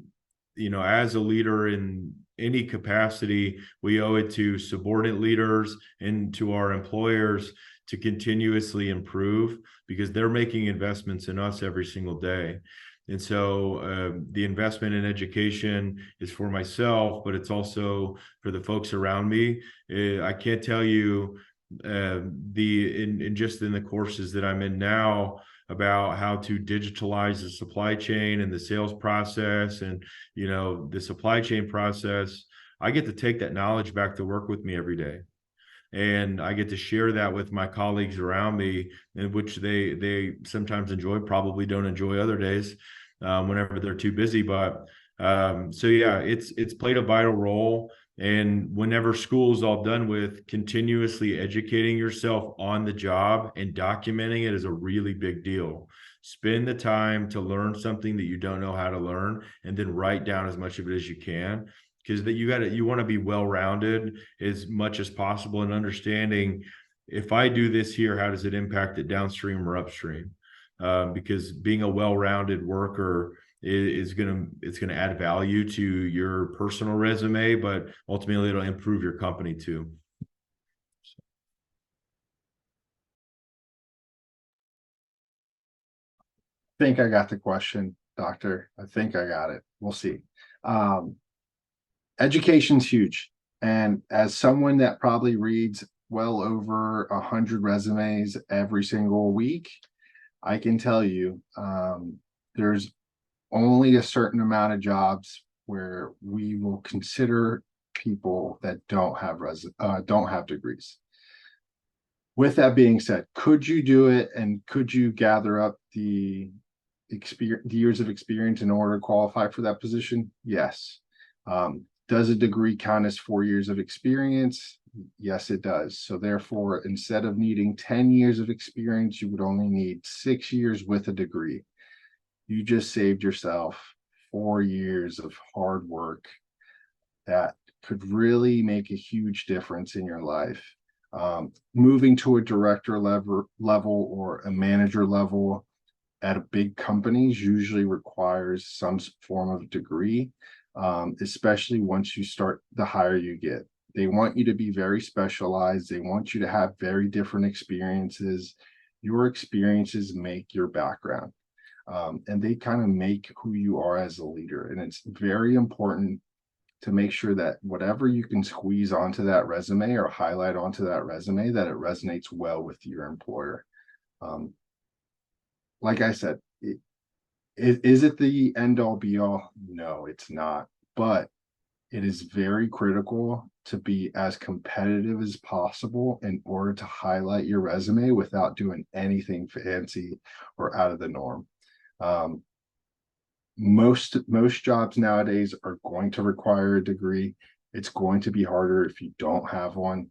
as a leader in any capacity, we owe it to subordinate leaders and to our employers to continuously improve, because they're making investments in us every single day. And so the investment in education is for myself, but it's also for the folks around me. I can't tell you just in the courses that I'm in now about how to digitalize the supply chain and the sales process and the supply chain process. I get to take that knowledge back to work with me every day, and I get to share that with my colleagues around me, in which they sometimes enjoy, probably don't enjoy other days whenever they're too busy. But so yeah, it's played a vital role. And whenever school's all done with, continuously educating yourself on the job and documenting it is a really big deal. Spend the time to learn something that you don't know how to learn, and then write down as much of it as you can, because you want to be well-rounded as much as possible, and understanding, if I do this here, how does it impact it downstream or upstream? Because being a well-rounded worker it's going to add value to your personal resume, but ultimately it'll improve your company too. I think I got the question, Doctor. I think I got it. We'll see. Education's huge. And as someone that probably reads well over 100 resumes every single week, I can tell you there's only a certain amount of jobs where we will consider people that don't have degrees. With that being said, could you do it, and could you gather up the years of experience in order to qualify for that position? Yes. Does a degree count as 4 years of experience? Yes, it does. So therefore, instead of needing 10 years of experience, you would only need 6 years with a degree. You just saved yourself 4 years of hard work that could really make a huge difference in your life. Moving to a director level or a manager level at a big companies usually requires some form of degree, especially once you start, the higher you get. They want you to be very specialized. They want you to have very different experiences. Your experiences make your background. And they kind of make who you are as a leader. And it's very important to make sure that whatever you can squeeze onto that resume or highlight onto that resume, that it resonates well with your employer. Like I said, is it the end all be all? No, it's not. But it is very critical to be as competitive as possible in order to highlight your resume without doing anything fancy or out of the norm. Most jobs nowadays are going to require a degree. It's going to be harder if you don't have one.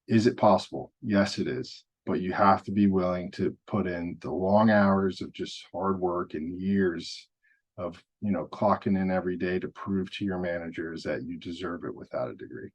Is it possible? Yes, it is. But you have to be willing to put in the long hours of just hard work and years of, clocking in every day to prove to your managers that you deserve it without a degree.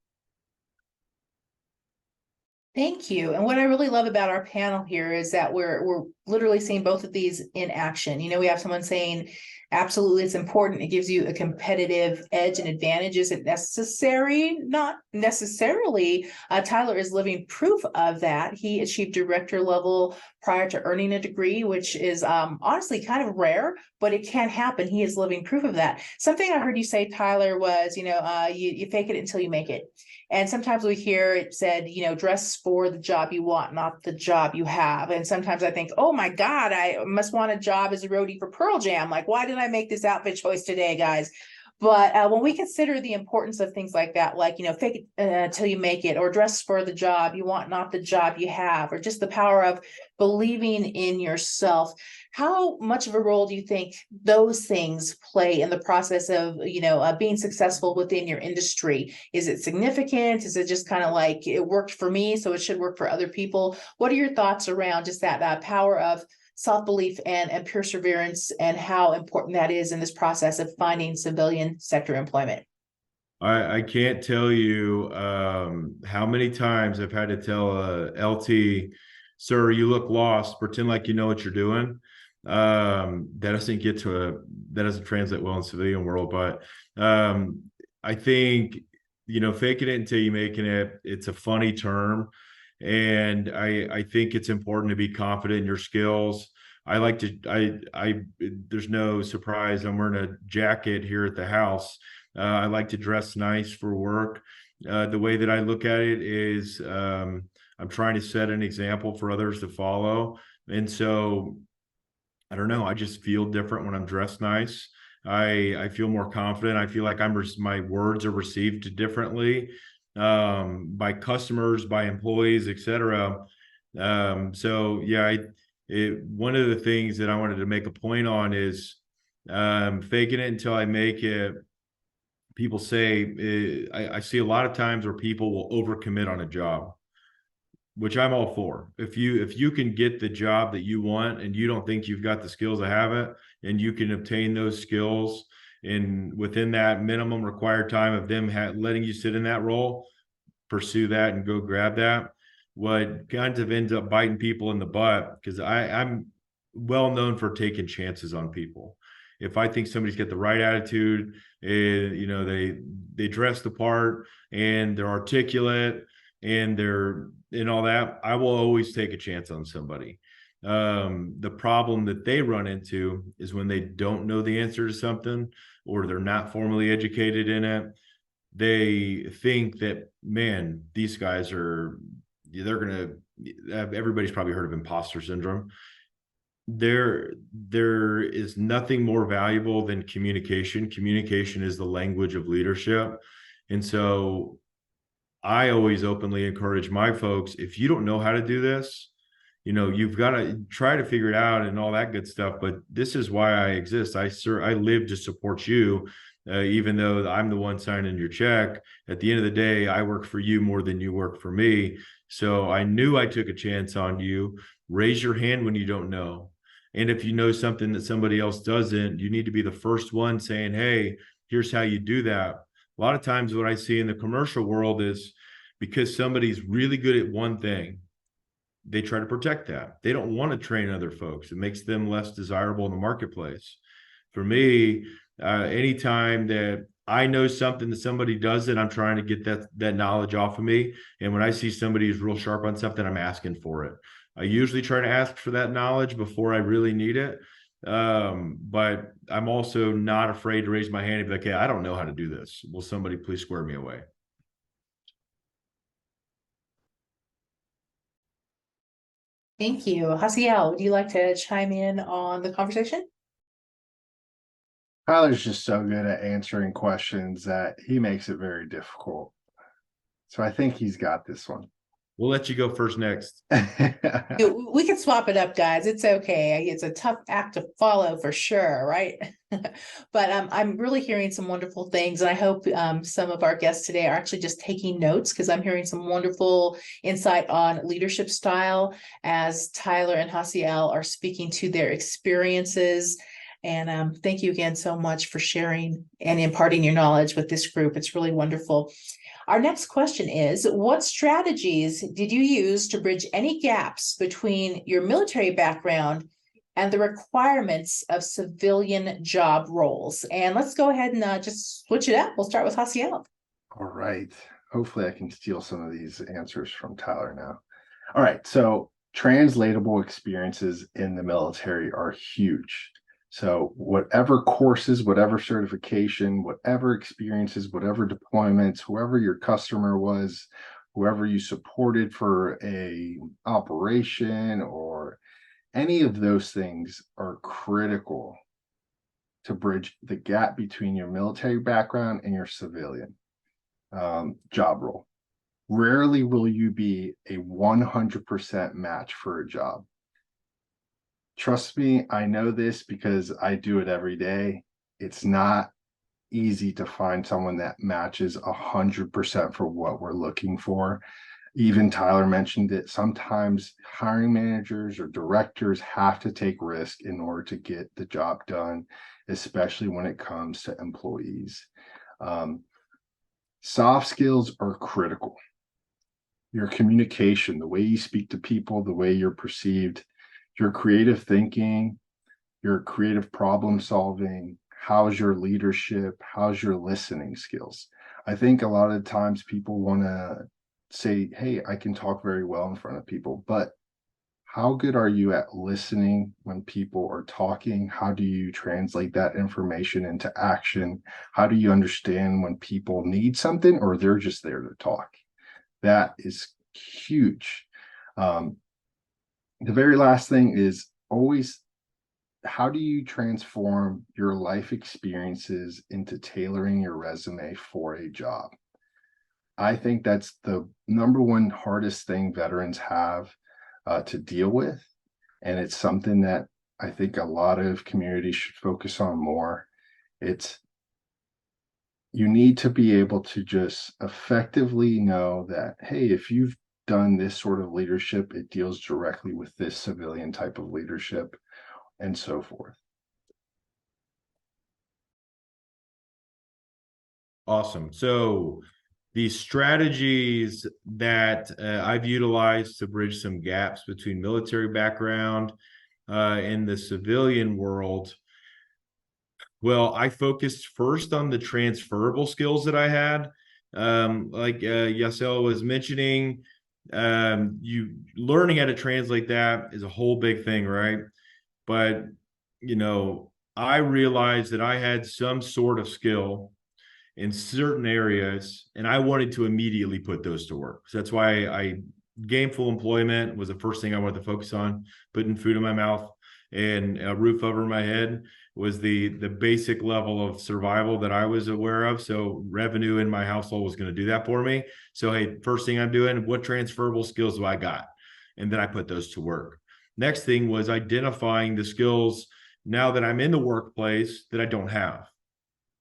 Thank you. And what I really love about our panel here is that we're literally seeing both of these in action. We have someone saying, absolutely, it's important. It gives you a competitive edge and advantage. Is it necessary? Not necessarily. Tyler is living proof of that. He achieved director level prior to earning a degree, which is honestly kind of rare, but it can happen. He is living proof of that. Something I heard you say, Tyler, was, you fake it until you make it. And sometimes we hear it said, dress for the job you want, not the job you have. And sometimes I think, oh my God, I must want a job as a roadie for Pearl Jam. Like, why did I make this outfit choice today, guys? But when we consider the importance of things like that, like, fake it until you make it, or dress for the job you want, not the job you have, or just the power of believing in yourself, how much of a role do you think those things play in the process of, being successful within your industry? Is it significant? Is it just kind of like it worked for me, so it should work for other people? What are your thoughts around just that power of self-belief and perseverance, and how important that is in this process of finding civilian sector employment? I can't tell you how many times I've had to tell a LT, sir, you look lost, pretend like you know what you're doing. That doesn't translate well in civilian world, but I think, faking it until you're making it, it's a funny term. And I think it's important to be confident in your skills. There's no surprise, I'm wearing a jacket here at the house. I like to dress nice for work. The way that I look at it is I'm trying to set an example for others to follow. And so, I don't know, I just feel different when I'm dressed nice. I feel more confident. I feel like my words are received differently by customers, by employees, etc. So yeah, one of the things that I wanted to make a point on is faking it until I make it. People say, I see a lot of times where people will overcommit on a job, which I'm all for. If you can get the job that you want and you don't think you've got the skills to have it, and you can obtain those skills within that minimum required time of them letting you sit in that role, pursue that and go grab that. What kind of ends up biting people in the butt, because I'm well known for taking chances on people. If I think somebody's got the right attitude, they dress the part and they're articulate and all that, I will always take a chance on somebody. The problem that they run into is when they don't know the answer to something, or they're not formally educated in it. They think that, man, these guys everybody's probably heard of imposter syndrome. There is nothing more valuable than communication. Communication is the language of leadership. And so I always openly encourage my folks, if you don't know how to do this, you've got to try to figure it out and all that good stuff. But this is why I exist. I live to support you, even though I'm the one signing your check. At the end of the day, I work for you more than you work for me. So I knew I took a chance on you. Raise your hand when you don't know. And if you know something that somebody else doesn't, you need to be the first one saying, hey, here's how you do that. A lot of times what I see in the commercial world is, because somebody's really good at one thing, they try to protect that. They don't want to train other folks. It makes them less desirable in the marketplace. For me, anytime that I know something that somebody doesn't, I'm trying to get that knowledge off of me. And when I see somebody who's real sharp on something, I'm asking for it. I usually try to ask for that knowledge before I really need it. But I'm also not afraid to raise my hand and be like, hey, I don't know how to do this. Will somebody please square me away? Thank you. Hasiel, would you like to chime in on the conversation? Tyler's just so good at answering questions that he makes it very difficult. So I think he's got this one. We'll let you go first next. We can swap it up, guys. It's okay. It's a tough act to follow for sure, right? But I'm really hearing some wonderful things, and I hope some of our guests today are actually just taking notes, because I'm hearing some wonderful insight on leadership style as Tyler and Hasiel are speaking to their experiences. And thank you again so much for sharing and imparting your knowledge with this group. It's really wonderful. Our next question is, what strategies did you use to bridge any gaps between your military background and the requirements of civilian job roles? And let's go ahead and just switch it up. We'll start with Hasiel. All right. Hopefully I can steal some of these answers from Tyler now. All right. So translatable experiences in the military are huge. So whatever courses, whatever certification, whatever experiences, whatever deployments, whoever your customer was, whoever you supported for a operation, or any of those things are critical to bridge the gap between your military background and your civilian job role. Rarely will you be a 100% match for a job. Trust me, I know this because I do it every day. It's not easy to find someone that matches 100% for what we're looking for. Even Tyler mentioned it. Sometimes hiring managers or directors have to take risk in order to get the job done, especially when it comes to employees. Soft skills are critical. Your communication, the way you speak to people, the way you're perceived, your creative thinking, your creative problem solving, how's your leadership, how's your listening skills. I think a lot of times people want to say, hey, I can talk very well in front of people, but how good are you at listening when people are talking? How do you translate that information into action? How do you understand when people need something or they're just there to talk? That is huge. The very last thing is always, how do you transform your life experiences into tailoring your resume for a job? I think that's the number one hardest thing veterans have to deal with. And it's something that I think a lot of communities should focus on more. You need to be able to just effectively know that, hey, if you've done this sort of leadership, it deals directly with this civilian type of leadership, and so forth. Awesome. So the strategies that I've utilized to bridge some gaps between military background and the civilian world. Well, I focused first on the transferable skills that I had. Like Yasel was mentioning, you learning how to translate that is a whole big thing, right? But, I realized that I had some sort of skill in certain areas, and I wanted to immediately put those to work. So that's why gainful employment was the first thing I wanted to focus on. Putting food in my mouth and a roof over my head was the basic level of survival that I was aware of. So revenue in my household was going to do that for me. So, hey, first thing I'm doing, what transferable skills do I got? And then I put those to work. Next thing was identifying the skills now that I'm in the workplace that I don't have.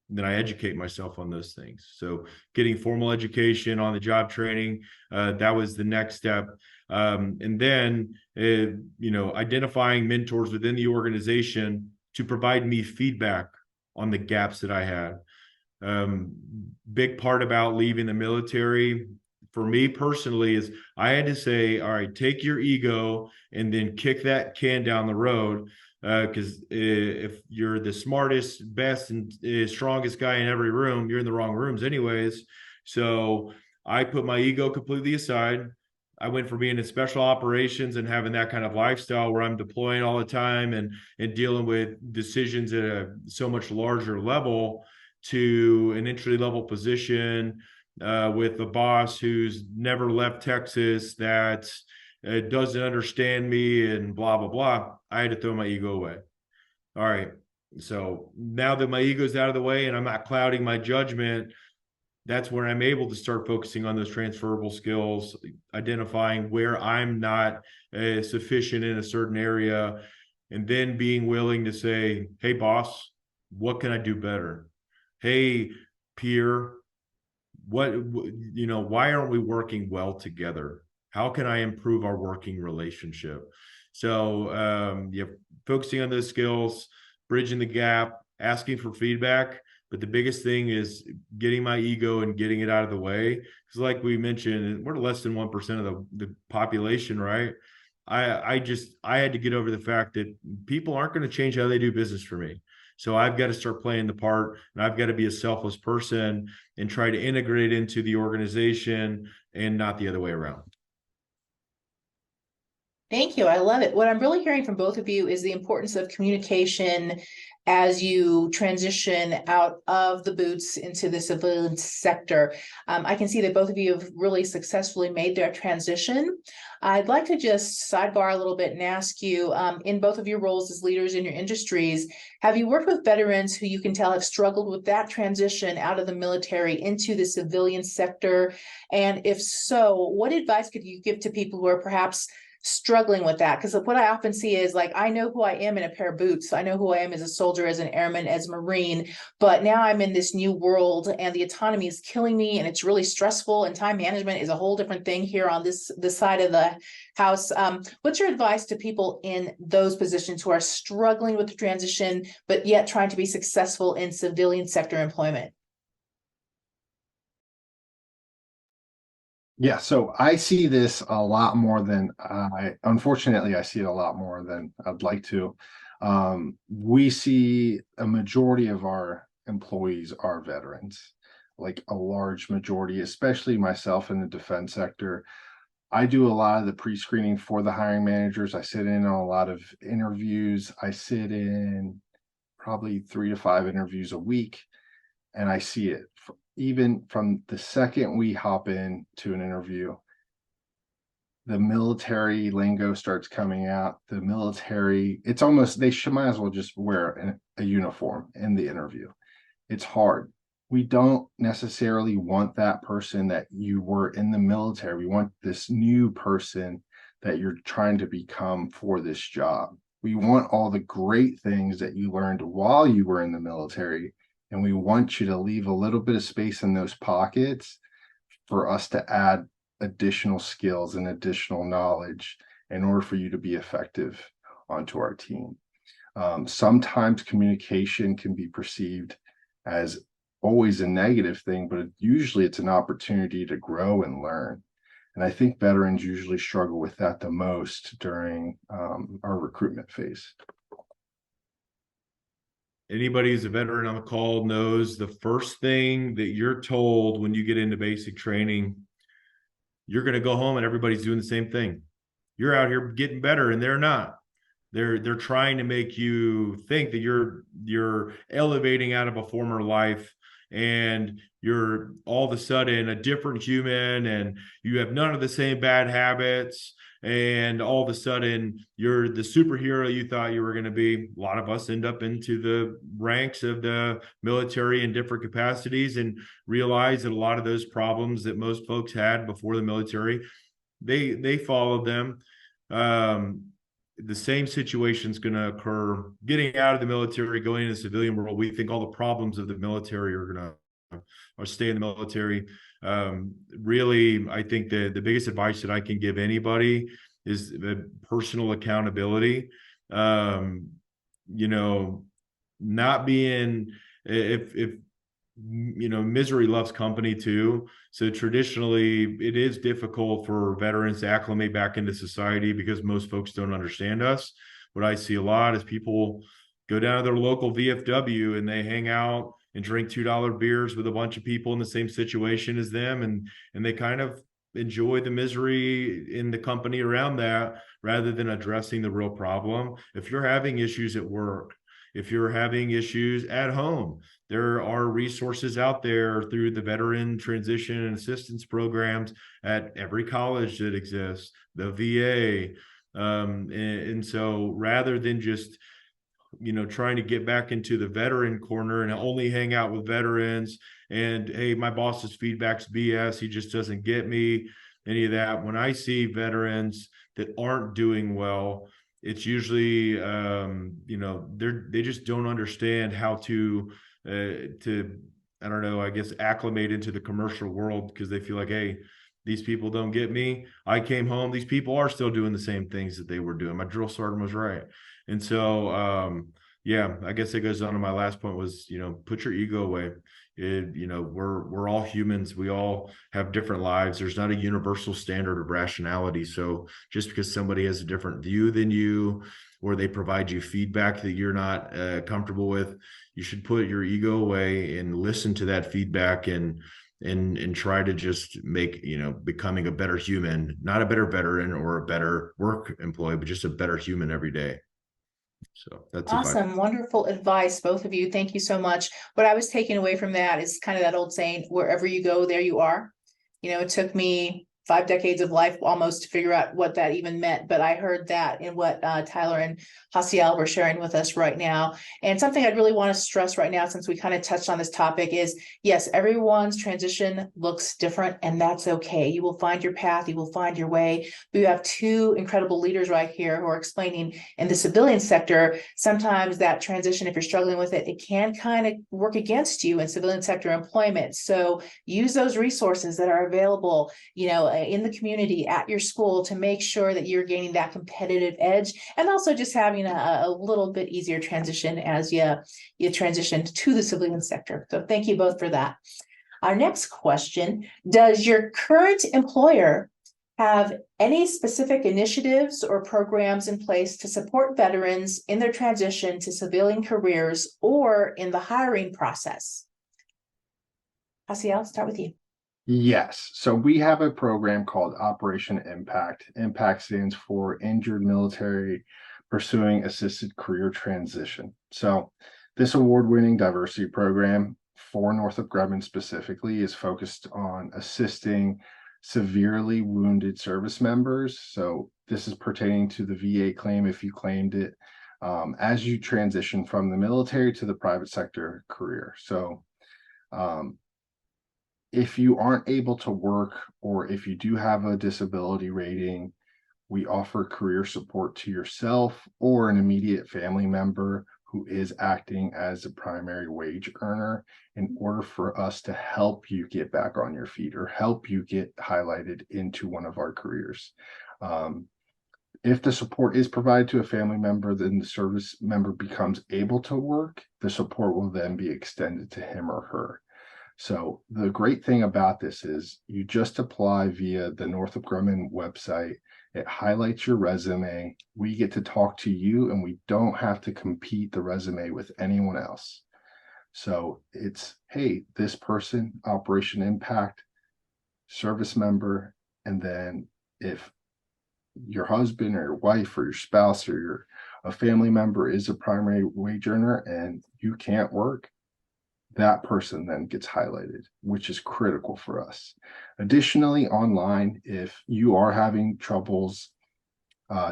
Then I educate myself on those things. So getting formal education, on the job training, that was the next step. And then, identifying mentors within the organization to provide me feedback on the gaps that I had. Big part about leaving the military for me personally is I had to say, all right, take your ego and then kick that can down the road. Because if you're the smartest, best, and strongest guy in every room, you're in the wrong rooms anyways. So I put my ego completely aside. I went from being in special operations and having that kind of lifestyle where I'm deploying all the time and dealing with decisions at a so much larger level to an entry level position with a boss who's never left Texas, that doesn't understand me and blah, blah, blah. I had to throw my ego away. All right. So now that my ego's out of the way and I'm not clouding my judgment, that's where I'm able to start focusing on those transferable skills, identifying where I'm not sufficient in a certain area, and then being willing to say, hey, boss, what can I do better? Hey, peer, why aren't we working well together? How can I improve our working relationship? So, focusing on those skills, bridging the gap, asking for feedback. But the biggest thing is getting my ego and getting it out of the way. Because, like we mentioned, we're less than 1% of the population, right? I had to get over the fact that people aren't going to change how they do business for me. So I've got to start playing the part, and I've got to be a selfless person and try to integrate into the organization and not the other way around. Thank you. I love it. What I'm really hearing from both of you is the importance of communication as you transition out of the boots into the civilian sector. I can see that both of you have really successfully made their transition. I'd like to just sidebar a little bit and ask you, in both of your roles as leaders in your industries, have you worked with veterans who you can tell have struggled with that transition out of the military into the civilian sector? And if so, what advice could you give to people who are perhaps struggling with that? Because what I often see is like, I know who I am in a pair of boots. I know who I am as a soldier, as an airman, as a Marine, but now I'm in this new world and the autonomy is killing me and it's really stressful, and time management is a whole different thing here on this side of the house. What's your advice to people in those positions who are struggling with the transition, but yet trying to be successful in civilian sector employment? Yeah, so I see this a lot more than unfortunately, I see it a lot more than I'd like to. We see a majority of our employees are veterans, like a large majority, especially myself in the defense sector. I do a lot of the pre-screening for the hiring managers. I sit in on a lot of interviews. I sit in probably 3 to 5 interviews a week, and I see it even from the second we hop in to an interview. The military lingo starts coming out. The military, it's almost, might as well just wear a uniform in the interview. It's hard. We don't necessarily want that person that you were in the military. We want this new person that you're trying to become for this job. We want all the great things that you learned while you were in the military, and we want you to leave a little bit of space in those pockets for us to add additional skills and additional knowledge in order for you to be effective onto our team. Sometimes communication can be perceived as always a negative thing, but usually it's an opportunity to grow and learn. And I think veterans usually struggle with that the most during our recruitment phase. Anybody who's a veteran on the call knows the first thing that you're told when you get into basic training, you're going to go home and everybody's doing the same thing. You're out here getting better and they're not. They're trying to make you think that you're elevating out of a former life and you're all of a sudden a different human and you have none of the same bad habits, and all of a sudden you're the superhero you thought you were going to be. A lot of us end up into the ranks of the military in different capacities and realize that a lot of those problems that most folks had before the military, they followed them. The same situation is going to occur getting out of the military, going into the civilian world. We think all the problems of the military are going to or stay in the military. Really, I think the biggest advice that I can give anybody is the personal accountability. Not being, if misery loves company too. So traditionally, it is difficult for veterans to acclimate back into society because most folks don't understand us. What I see a lot is people go down to their local VFW and they hang out and drink $2 beers with a bunch of people in the same situation as them, and they kind of enjoy the misery in the company around that rather than addressing the real problem. If you're having issues at work, if you're having issues at home, there are resources out there through the veteran transition and assistance programs at every college that exists, the VA. And so rather than just trying to get back into the veteran corner and only hang out with veterans. And hey, my boss's feedback's BS. He just doesn't get me, any of that. When I see veterans that aren't doing well, it's usually, they just don't understand how to, I don't know, I guess, acclimate into the commercial world, because they feel like, hey, these people don't get me. I came home. These people are still doing the same things that they were doing. My drill sergeant was right. And so, yeah, I guess it goes on to my last point was, put your ego away. We're all humans. We all have different lives. There's not a universal standard of rationality. So just because somebody has a different view than you, or they provide you feedback that you're not comfortable with, you should put your ego away and listen to that feedback and try to just make, becoming a better human, not a better veteran or a better work employee, but just a better human every day. So that's awesome. Wonderful advice, both of you. Thank you so much. What I was taking away from that is kind of that old saying, wherever you go, there you are. It took me 5 decades of life almost to figure out what that even meant. But I heard that in what Tyler and Hasiel were sharing with us right now. And something I'd really want to stress right now, since we kind of touched on this topic, is yes, everyone's transition looks different, and that's okay. You will find your path, you will find your way. We have 2 incredible leaders right here who are explaining in the civilian sector, sometimes that transition, if you're struggling with it, it can kind of work against you in civilian sector employment. So use those resources that are available, in the community, at your school, to make sure that you're gaining that competitive edge, and also just having a little bit easier transition as you transition to the civilian sector. So thank you both for that. Our next question: does your current employer have any specific initiatives or programs in place to support veterans in their transition to civilian careers or in the hiring process? Hasiel, I'll start with you. Yes. So we have a program called Operation Impact. Impact stands for Injured Military Pursuing Assisted Career Transition. So this award-winning diversity program for Northrop Grumman specifically is focused on assisting severely wounded service members. So this is pertaining to the VA claim, if you claimed it, as you transition from the military to the private sector career. So if you aren't able to work, or if you do have a disability rating, we offer career support to yourself or an immediate family member who is acting as a primary wage earner, in order for us to help you get back on your feet or help you get highlighted into one of our careers. If the support is provided to a family member, then the service member becomes able to work. The support will then be extended to him or her. So the great thing about this is you just apply via the Northrop Grumman website. It highlights your resume. We get to talk to you, and we don't have to compete the resume with anyone else. So it's, hey, this person, Operation Impact, service member, and then if your husband or your wife or your spouse or a family member is a primary wage earner and you can't work, that person then gets highlighted, which is critical for us. Additionally, online, if you are having troubles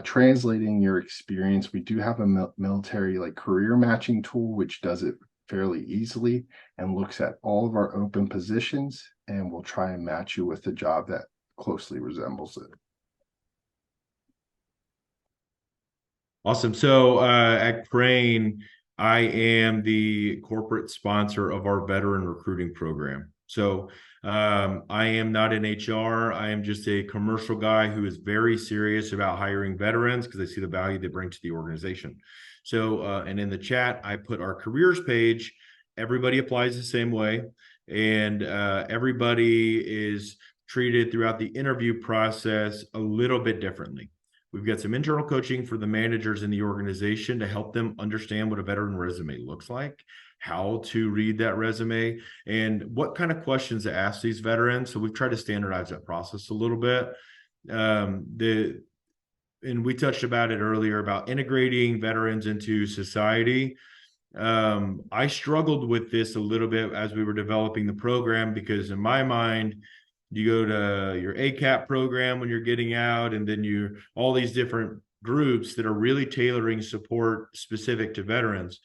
translating your experience, we do have a military career matching tool, which does it fairly easily and looks at all of our open positions, and will try and match you with a job that closely resembles it. Awesome. So at Crane, I am the corporate sponsor of our veteran recruiting program. So I am not in HR. I am just a commercial guy who is very serious about hiring veterans because I see the value they bring to the organization. So, and in the chat, I put our careers page. Everybody applies the same way, and everybody is treated throughout the interview process a little bit differently. We've got some internal coaching for the managers in the organization to help them understand what a veteran resume looks like, how to read that resume, and what kind of questions to ask these veterans. So we've tried to standardize that process a little bit. And we touched about it earlier about integrating veterans into society. I struggled with this a little bit as we were developing the program, because in my mind, you go to your ACAP program when you're getting out, and then all these different groups that are really tailoring support specific to veterans.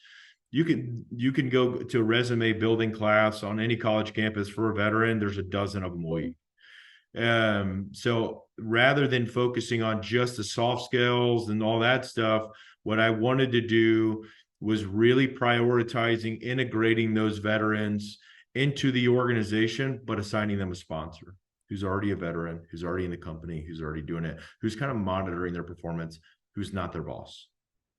You can go to a resume building class on any college campus for a veteran. There's a dozen of them a week. So rather than focusing on just the soft skills and all that stuff, what I wanted to do was really prioritizing integrating those veterans into the organization, but assigning them a sponsor who's already a veteran, who's already in the company, who's already doing it, who's kind of monitoring their performance, who's not their boss.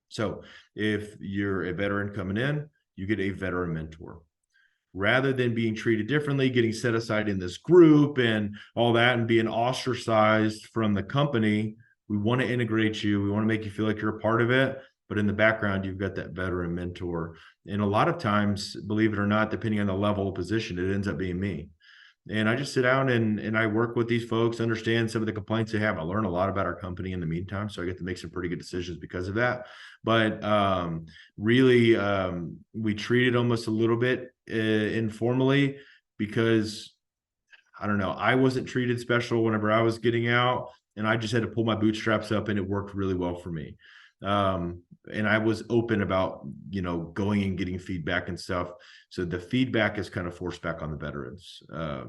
So if you're a veteran coming in, you get a veteran mentor. Rather than being treated differently, getting set aside in this group and all that, and being ostracized from the company, we want to integrate you. We want to make you feel like you're a part of it. But in the background, you've got that veteran mentor. And a lot of times, believe it or not, depending on the level of position, it ends up being me. And I just sit down and I work with these folks, understand some of the complaints they have. I learn a lot about our company in the meantime. So I get to make some pretty good decisions because of that. But really, we treat it almost a little bit informally, because I don't know, I wasn't treated special whenever I was getting out, and I just had to pull my bootstraps up, and it worked really well for me. And I was open about, going and getting feedback and stuff. So the feedback is kind of forced back on the veterans.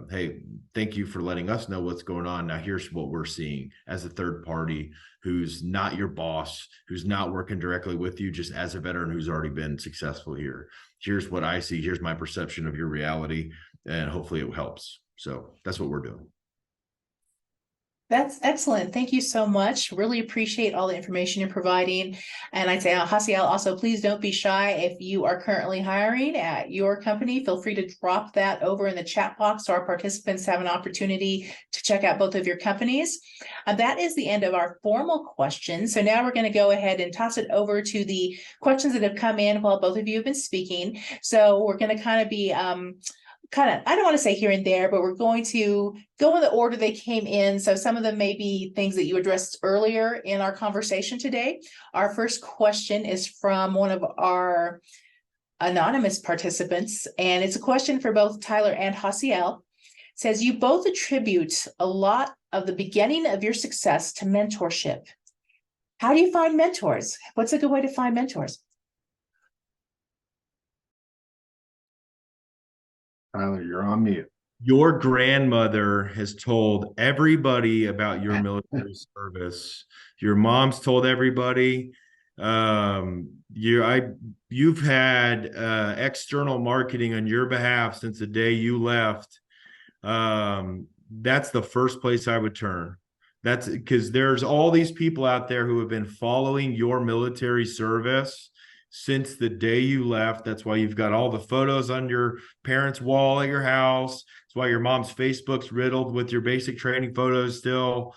Hey, thank you for letting us know what's going on. Now here's what we're seeing as a third party who's not your boss, who's not working directly with you, just as a veteran who's already been successful here. Here's what I see. Here's my perception of your reality, and hopefully it helps. So that's what we're doing. That's excellent. Thank you so much. Really appreciate all the information you're providing. And I'd say, Hasiel, also, please don't be shy. If you are currently hiring at your company, feel free to drop that over in the chat box so our participants have an opportunity to check out both of your companies. That is the end of our formal questions. So now we're going to go ahead and toss it over to the questions that have come in while both of you have been speaking. So we're going to kind of be I don't want to say here and there, but we're going to go in the order they came in. So some of them may be things that you addressed earlier in our conversation today. Our first question is from one of our anonymous participants, and it's a question for both Tyler and Hasiel. It says, you both attribute a lot of the beginning of your success to mentorship. How do you find mentors? What's a good way to find mentors? Tyler, you're on mute. Your grandmother has told everybody about your military service. Your mom's told everybody. You've had external marketing on your behalf since the day you left. That's the first place I would turn. That's because there's all these people out there who have been following your military service since the day you left. That's why you've got all the photos on your parents' wall at your house. That's why your mom's Facebook's riddled with your basic training photos still.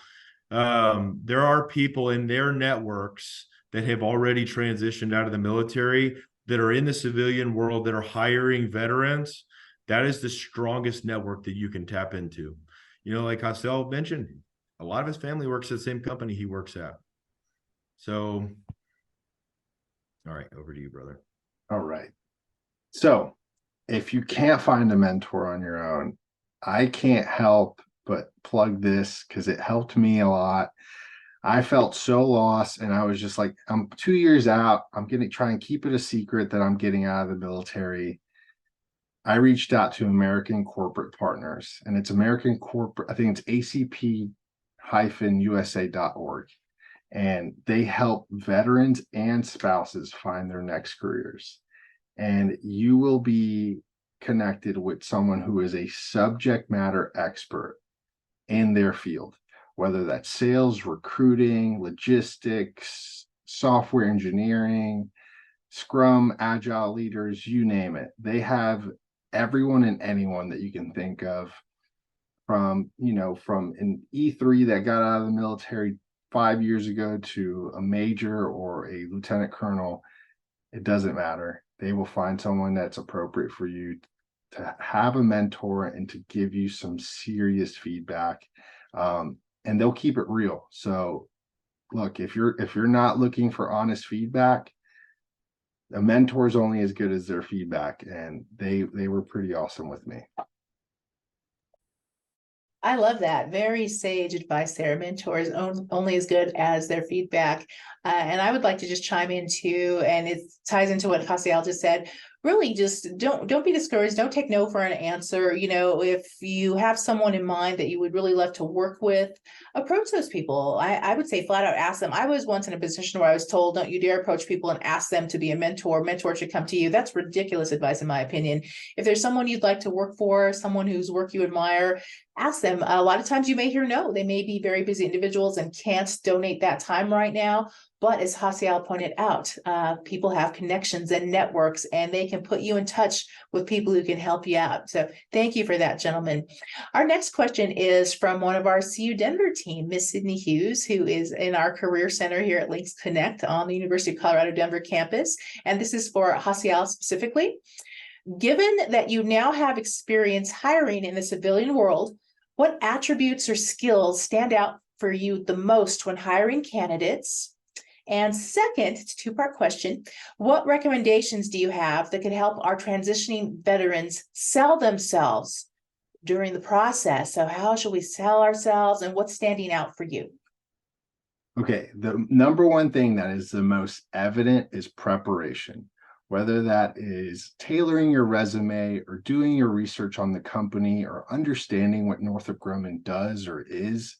There are people in their networks that have already transitioned out of the military that are in the civilian world that are hiring veterans. That is the strongest network that you can tap into. Like Hasiel mentioned, a lot of his family works at the same company he works at. So, all right, over to you, brother. All right. So if you can't find a mentor on your own, I can't help but plug this because it helped me a lot. I felt so lost, and I was just like, I'm 2 years out. I'm going to try and keep it a secret that I'm getting out of the military. I reached out to American Corporate Partners, and it's American Corporate, I think it's acp-usa.org. And they help veterans and spouses find their next careers. And you will be connected with someone who is a subject matter expert in their field, whether that's sales, recruiting, logistics, software engineering, Scrum, Agile leaders, you name it. They have everyone and anyone that you can think of, from an E3 that got out of the military 5 years ago to a major or a lieutenant colonel. It doesn't matter. They will find someone that's appropriate for you to have a mentor and to give you some serious feedback. And they'll keep it real. So look, if you're not looking for honest feedback, a mentor is only as good as their feedback. And they were pretty awesome with me. I love that. Very sage advice there. Mentors only as good as their feedback. And I would like to just chime in too, and it ties into what Hasiel just said. Really, just don't be discouraged. Don't take no for an answer. You know, if you have someone in mind that you would really love to work with, approach those people. I would say flat out ask them. I was once in a position where I was told, don't you dare approach people and ask them to be a mentor. Mentor should come to you. That's ridiculous advice, in my opinion. If there's someone you'd like to work for, someone whose work you admire, ask them. A lot of times you may hear no. They may be very busy individuals and can't donate that time right now. But as Hasiel pointed out, people have connections and networks, and they can put you in touch with people who can help you out. So thank you for that, gentlemen. Our next question is from one of our CU Denver team, Miss Sydney Hughes, who is in our Career Center here at Links Connect on the University of Colorado Denver campus. And this is for Hasiel specifically. Given that you now have experience hiring in the civilian world, what attributes or skills stand out for you the most when hiring candidates? And second, it's a two-part question. What recommendations do you have that could help our transitioning veterans sell themselves during the process? So how should we sell ourselves, and what's standing out for you? Okay, the number one thing that is the most evident is preparation. Whether that is tailoring your resume or doing your research on the company or understanding what Northrop Grumman does or is,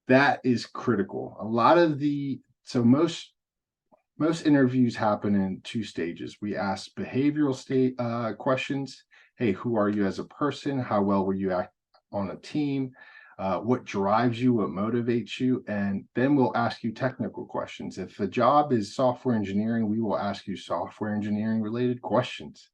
that is critical. Most interviews happen in two stages. We ask behavioral questions. Hey, who are you as a person? How well were you on a team? What drives you? What motivates you? And then we'll ask you technical questions. If the job is software engineering, we will ask you software engineering related questions.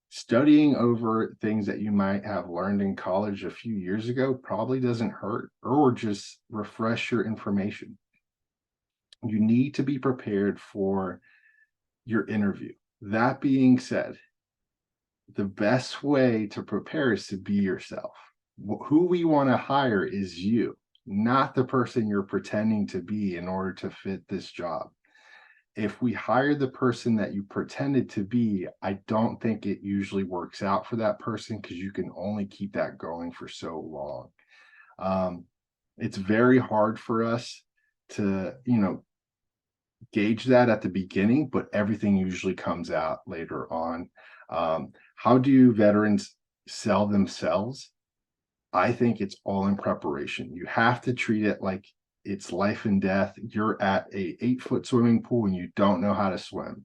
Studying over things that you might have learned in college a few years ago probably doesn't hurt, or just refresh your information. You need to be prepared for your interview. That being said, the best way to prepare is to be yourself. Who we want to hire is you, not the person you're pretending to be in order to fit this job. If we hire the person that you pretended to be, I don't think it usually works out for that person, because you can only keep that going for so long. It's very hard for us to, gauge that at the beginning, but everything usually comes out later on. How do veterans sell themselves? I think it's all in preparation. You have to treat it like it's life and death. You're at a 8-foot swimming pool and you don't know how to swim.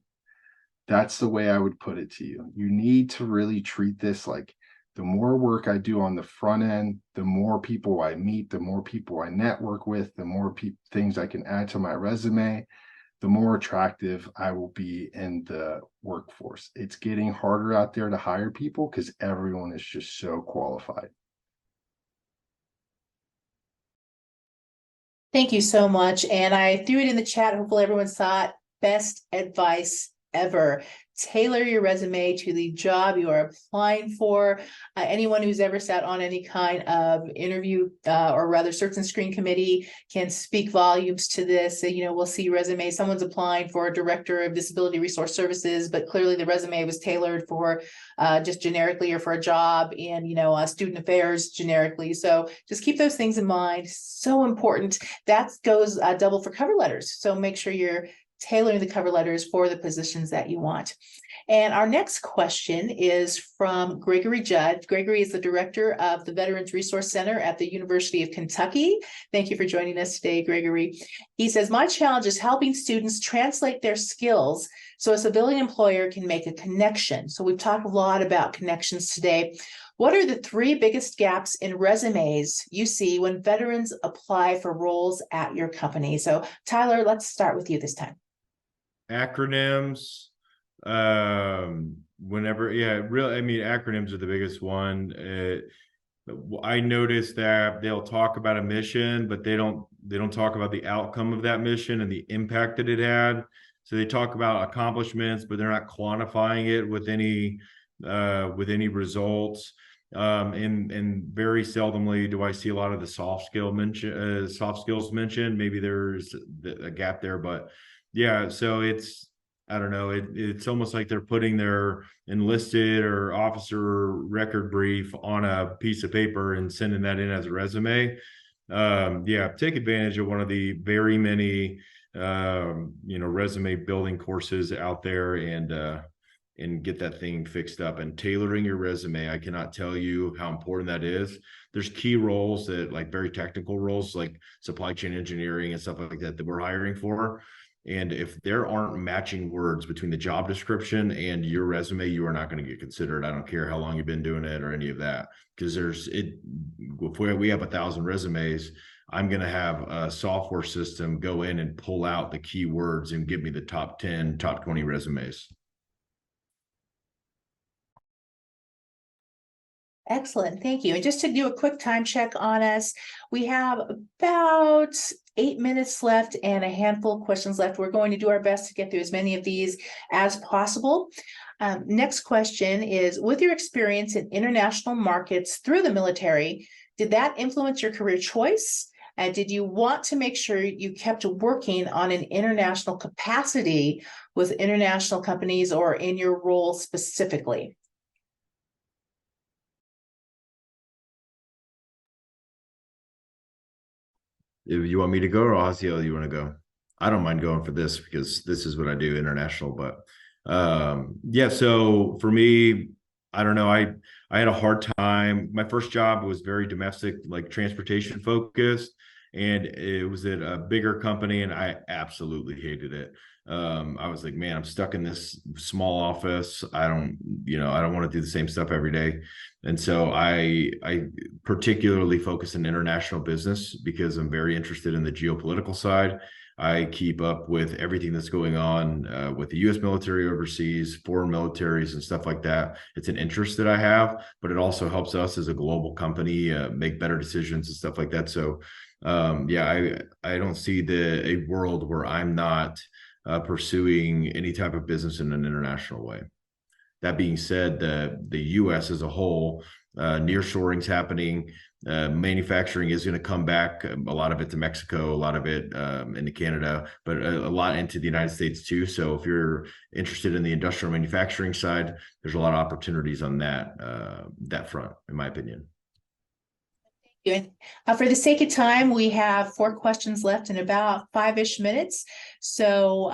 That's the way I would put it to you. You need to really treat this like, the more work I do on the front end, the more people I meet, the more people I network with, the more things I can add to my resume, the more attractive I will be in the workforce. It's getting harder out there to hire people because everyone is just so qualified. Thank you so much. And I threw it in the chat. Hopefully everyone saw it. Best advice ever. Tailor your resume to the job you are applying for. Anyone who's ever sat on any kind of interview or rather search and screen committee can speak volumes to this. So, we'll see resume. Someone's applying for a director of disability resource services, but clearly the resume was tailored for just generically, or for a job in, student affairs generically. So just keep those things in mind. So important. That goes double for cover letters. So make sure you're tailoring the cover letters for the positions that you want. And our next question is from Gregory Judd. Gregory is the director of the Veterans Resource Center at the University of Kentucky. Thank you for joining us today, Gregory. He says, my challenge is helping students translate their skills so a civilian employer can make a connection. So we've talked a lot about connections today. What are the 3 biggest gaps in resumes you see when veterans apply for roles at your company? So Tyler, let's start with you this time. Acronyms. Acronyms are the biggest one. I noticed that they'll talk about a mission, but they don't talk about the outcome of that mission and the impact that it had. So they talk about accomplishments, but they're not quantifying it with any results. And very seldomly do I see a lot of the soft skills mentioned. Maybe there's a gap there, but yeah, so it's I don't know, it's almost like they're putting their enlisted or officer record brief on a piece of paper and sending that in as a resume. Yeah, take advantage of one of the very many resume building courses out there, and get that thing fixed up. And tailoring your resume, I cannot tell you how important that is. There's key roles that, like very technical roles like supply chain engineering and stuff like that, that we're hiring for. And if there aren't matching words between the job description and your resume, you are not going to get considered. I don't care how long you've been doing it or any of that, because if we have 1,000 resumes, I'm going to have a software system go in and pull out the keywords and give me the top 10, top 20 resumes. Excellent, thank you. And just to do a quick time check on us, we have about 8 minutes left and a handful of questions left. We're going to do our best to get through as many of these as possible. Next question is, with your experience in international markets through the military, did that influence your career choice? And did you want to make sure you kept working on an international capacity with international companies or in your role specifically? If you want me to go, or Osio, you want to go? I don't mind going for this because this is what I do, international. But yeah, so for me, I don't know. I had a hard time. My first job was very domestic, like transportation focused, and it was at a bigger company, and I absolutely hated it. I was like, man, I'm stuck in this small office. I don't want to do the same stuff every day. And so I particularly focus in international business because I'm very interested in the geopolitical side. I keep up with everything that's going on with the U.S. military overseas, foreign militaries, and stuff like that. It's an interest that I have, but it also helps us as a global company make better decisions and stuff like that. So, yeah, I don't see a world where I'm not pursuing any type of business in an international way. That being said, the U.S. as a whole, nearshoring's happening. Manufacturing is going to come back. A lot of it to Mexico, a lot of it into Canada, but a lot into the United States too. So if you're interested in the industrial manufacturing side, there's a lot of opportunities on that front, in my opinion. Good. For the sake of time, we have 4 questions left in about 5-ish minutes. So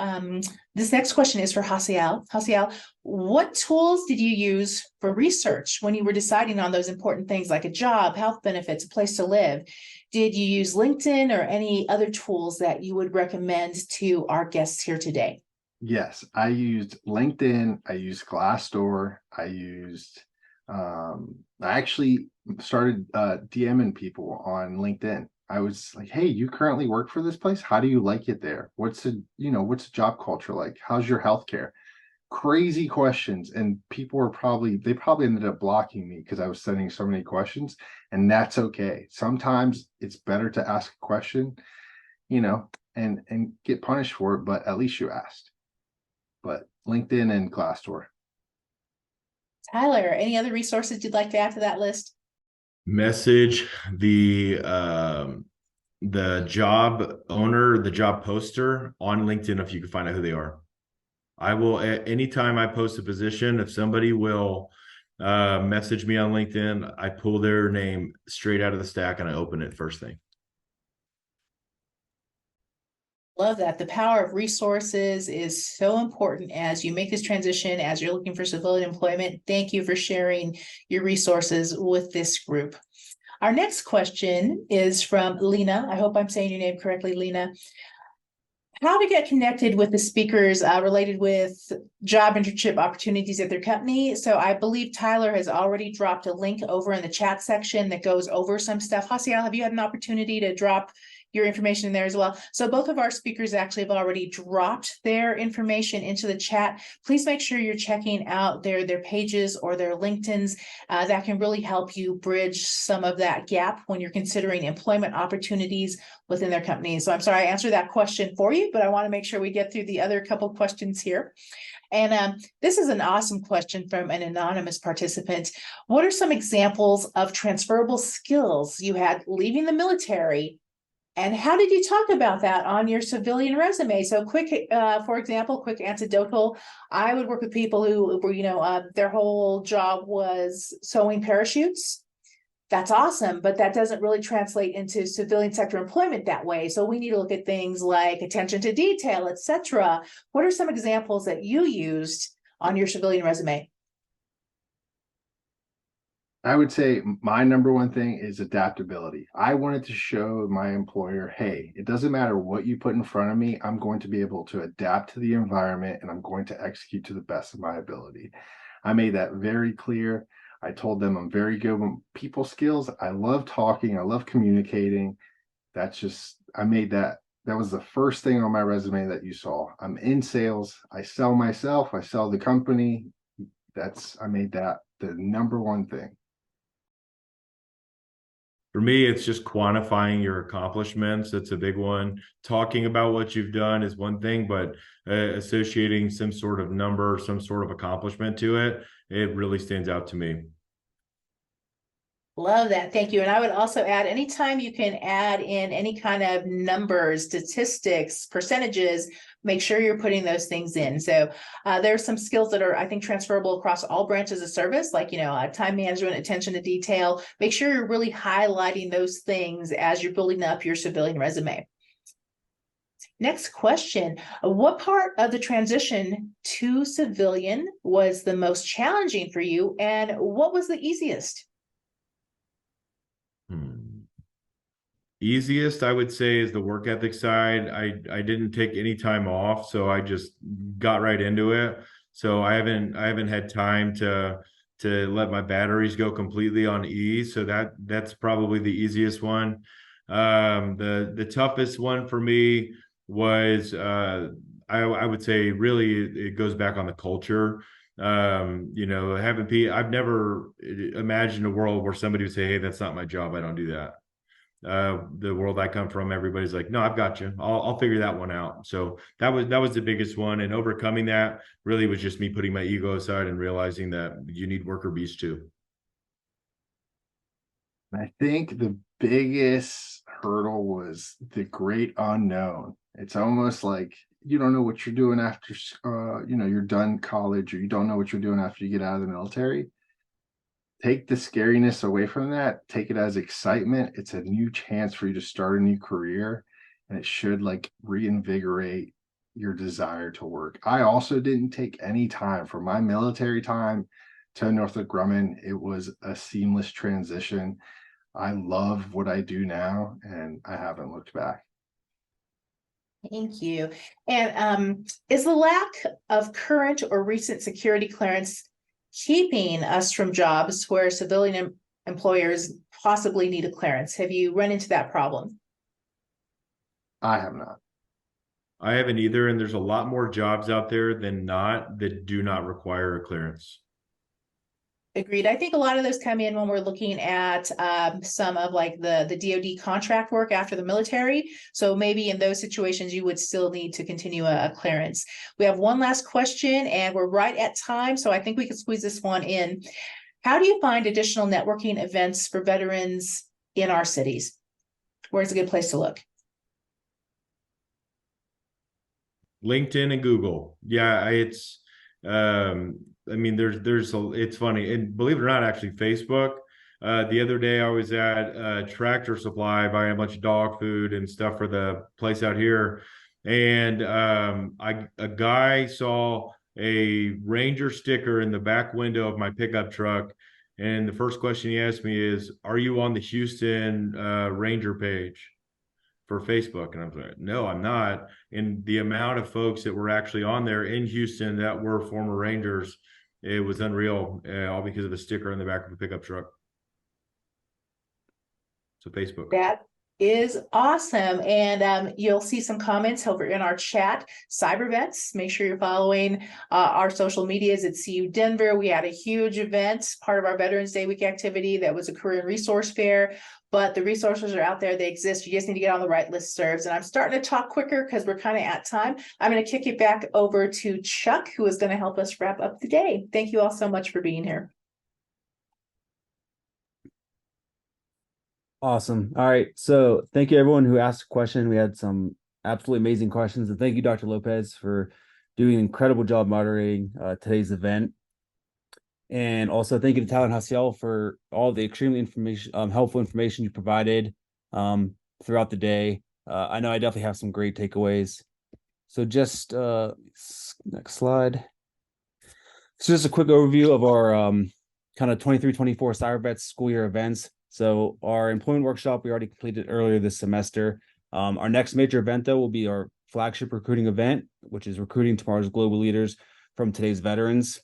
this next question is for Hasiel. Hasiel, what tools did you use for research when you were deciding on those important things like a job, health benefits, a place to live? Did you use LinkedIn or any other tools that you would recommend to our guests here today? Yes, I used LinkedIn. I used Glassdoor. I actually started DMing people on LinkedIn. I was like, hey, you currently work for this place? How do you like it there? What's the job culture like? How's your healthcare? Crazy questions. And people they probably ended up blocking me because I was sending so many questions, and that's okay. Sometimes it's better to ask a question, and get punished for it, but at least you asked. But LinkedIn and Glassdoor. Tyler, any other resources you'd like to add to that list? Message the job owner, the job poster on LinkedIn if you can find out who they are. I will, anytime I post a position, if somebody will message me on LinkedIn, I pull their name straight out of the stack and I open it first thing. Love that. The power of resources is so important as you make this transition, as you're looking for civilian employment. Thank you for sharing your resources with this group. Our next question is from Lena. I hope I'm saying your name correctly, Lena. How to get connected with the speakers related with job internship opportunities at their company. So I believe Tyler has already dropped a link over in the chat section that goes over some stuff. Hasiel, have you had an opportunity to drop your information in there as well? So both of our speakers actually have already dropped their information into the chat. Please make sure you're checking out their pages or their LinkedIns. That can really help you bridge some of that gap when you're considering employment opportunities within their companies. So I'm sorry I answered that question for you, but I want to make sure we get through the other couple questions here. And this is an awesome question from an anonymous participant. What are some examples of transferable skills you had leaving the military And how did you talk about that on your civilian resume? So quick, for example, quick anecdotal, I would work with people who were, their whole job was sewing parachutes. That's awesome, but that doesn't really translate into civilian sector employment that way. So we need to look at things like attention to detail, etc. What are some examples that you used on your civilian resume? I would say my number one thing is adaptability. I wanted to show my employer, hey, it doesn't matter what you put in front of me, I'm going to be able to adapt to the environment and I'm going to execute to the best of my ability. I made that very clear. I told them I'm very good with people skills. I love talking, I love communicating. I made that. That was the first thing on my resume that you saw. I'm in sales. I sell myself, I sell the company. I made that the number one thing. For me, it's just quantifying your accomplishments. That's a big one. Talking about what you've done is one thing, but associating some sort of number, some sort of accomplishment to it, it really stands out to me. Love that. Thank you. And I would also add, anytime you can add in any kind of numbers, statistics, percentages, make sure you're putting those things in. So there's some skills that are, I think, transferable across all branches of service, like, time management, attention to detail. Make sure you're really highlighting those things as you're building up your civilian resume. Next question. What part of the transition to civilian was the most challenging for you, and what was the easiest? Easiest, I would say, is the work ethic side. I didn't take any time off, so I just got right into it. So I haven't had time to let my batteries go completely on E. So that's probably the easiest one. The toughest one for me was I would say really it goes back on the culture. I've never imagined a world where somebody would say, hey, that's not my job, I don't do that. The world I come from, everybody's like, no, I've got you. I'll figure that one out. So that was the biggest one. And overcoming that really was just me putting my ego aside and realizing that you need worker bees too. I think the biggest hurdle was the great unknown. It's almost like you don't know what you're doing after you're done college, or you don't know what you're doing after you get out of the military. Take the scariness away from that, take it as excitement. It's a new chance for you to start a new career, and it should reinvigorate your desire to work. I also didn't take any time from my military time to Northrop Grumman. It was a seamless transition. I love what I do now, and I haven't looked back. Thank you. And is the lack of current or recent security clearance keeping us from jobs where civilian employers possibly need a clearance? Have you run into that problem? I have not. I haven't either, and there's a lot more jobs out there than not that do not require a clearance. Agreed. I think a lot of those come in when we're looking at some of the DoD contract work after the military. So maybe in those situations, you would still need to continue a clearance. We have one last question and we're right at time. So I think we can squeeze this one in. How do you find additional networking events for veterans in our cities? Where's a good place to look? LinkedIn and Google. Yeah, it's it's funny, and believe it or not, actually Facebook. The other day I was at Tractor Supply buying a bunch of dog food and stuff for the place out here, and a guy saw a Ranger sticker in the back window of my pickup truck, and the first question he asked me is, "Are you on the Houston Ranger page for Facebook?" And I was like, no, I'm not. And the amount of folks that were actually on there in Houston that were former Rangers, it was unreal, all because of a sticker in the back of a pickup truck. So Facebook. That is awesome. And you'll see some comments over in our chat. CIBERVets, make sure you're following our social medias at CU Denver. We had a huge event, part of our Veterans Day week activity that was a career and resource fair. But the resources are out there, they exist. You just need to get on the right listservs. And I'm starting to talk quicker because we're kind of at time. I'm going to kick it back over to Chuck, who is going to help us wrap up the day. Thank you all so much for being here. Awesome. All right. So thank you everyone who asked a question. We had some absolutely amazing questions. And thank you, Dr. Lopez, for doing an incredible job moderating today's event. And also thank you to Tyler and Hasiel for all the extremely helpful information you provided throughout the day. I know I definitely have some great takeaways. So just next slide. So just a quick overview of our kind of 23-24 CyberVets school year events. So our employment workshop we already completed earlier this semester. Our next major event though will be our flagship recruiting event, which is recruiting tomorrow's global leaders from today's veterans.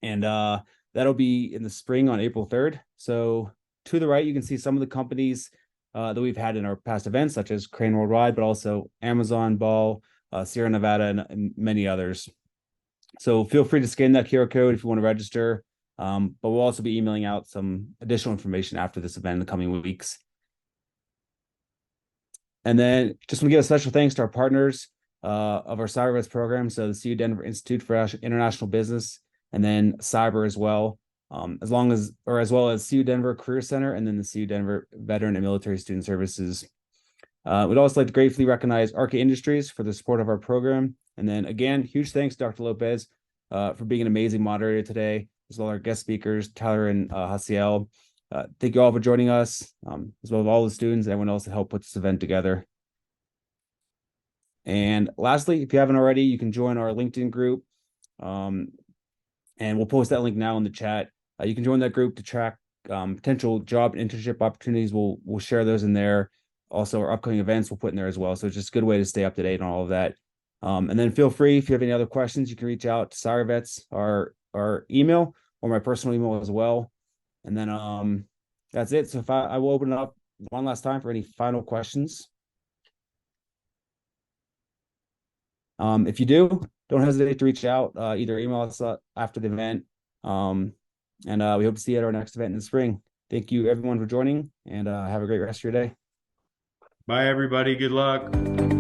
And that'll be in the spring on April 3rd. So to the right, you can see some of the companies that we've had in our past events, such as Crane Worldwide, but also Amazon, Ball, Sierra Nevada, and many others. So feel free to scan that QR code if you want to register. But we'll also be emailing out some additional information after this event in the coming weeks. And then just want to give a special thanks to our partners of our CyberVets program. So the CU Denver Institute for International Business, and then Cyber as well, as well as CU Denver Career Center, and then the CU Denver Veteran and Military Student Services. We'd also like to gratefully recognize Arca Industries for the support of our program. And then again, huge thanks, Dr. Lopez, for being an amazing moderator today, as well as our guest speakers, Tyler and Hasiel. Thank you all for joining us, as well as all the students and everyone else that helped put this event together. And lastly, if you haven't already, you can join our LinkedIn group. And we'll post that link now in the chat. You can join that group to track potential job and internship opportunities. We'll share those in there. Also, our upcoming events we'll put in there as well. So it's just a good way to stay up to date on all of that. And then feel free, if you have any other questions, you can reach out to CyberVets, our email, or my personal email as well. And then that's it. So if I will open it up one last time for any final questions. If you do, don't hesitate to reach out, either email us after the event. And we hope to see you at our next event in the spring. Thank you everyone for joining, and have a great rest of your day. Bye, everybody. Good luck.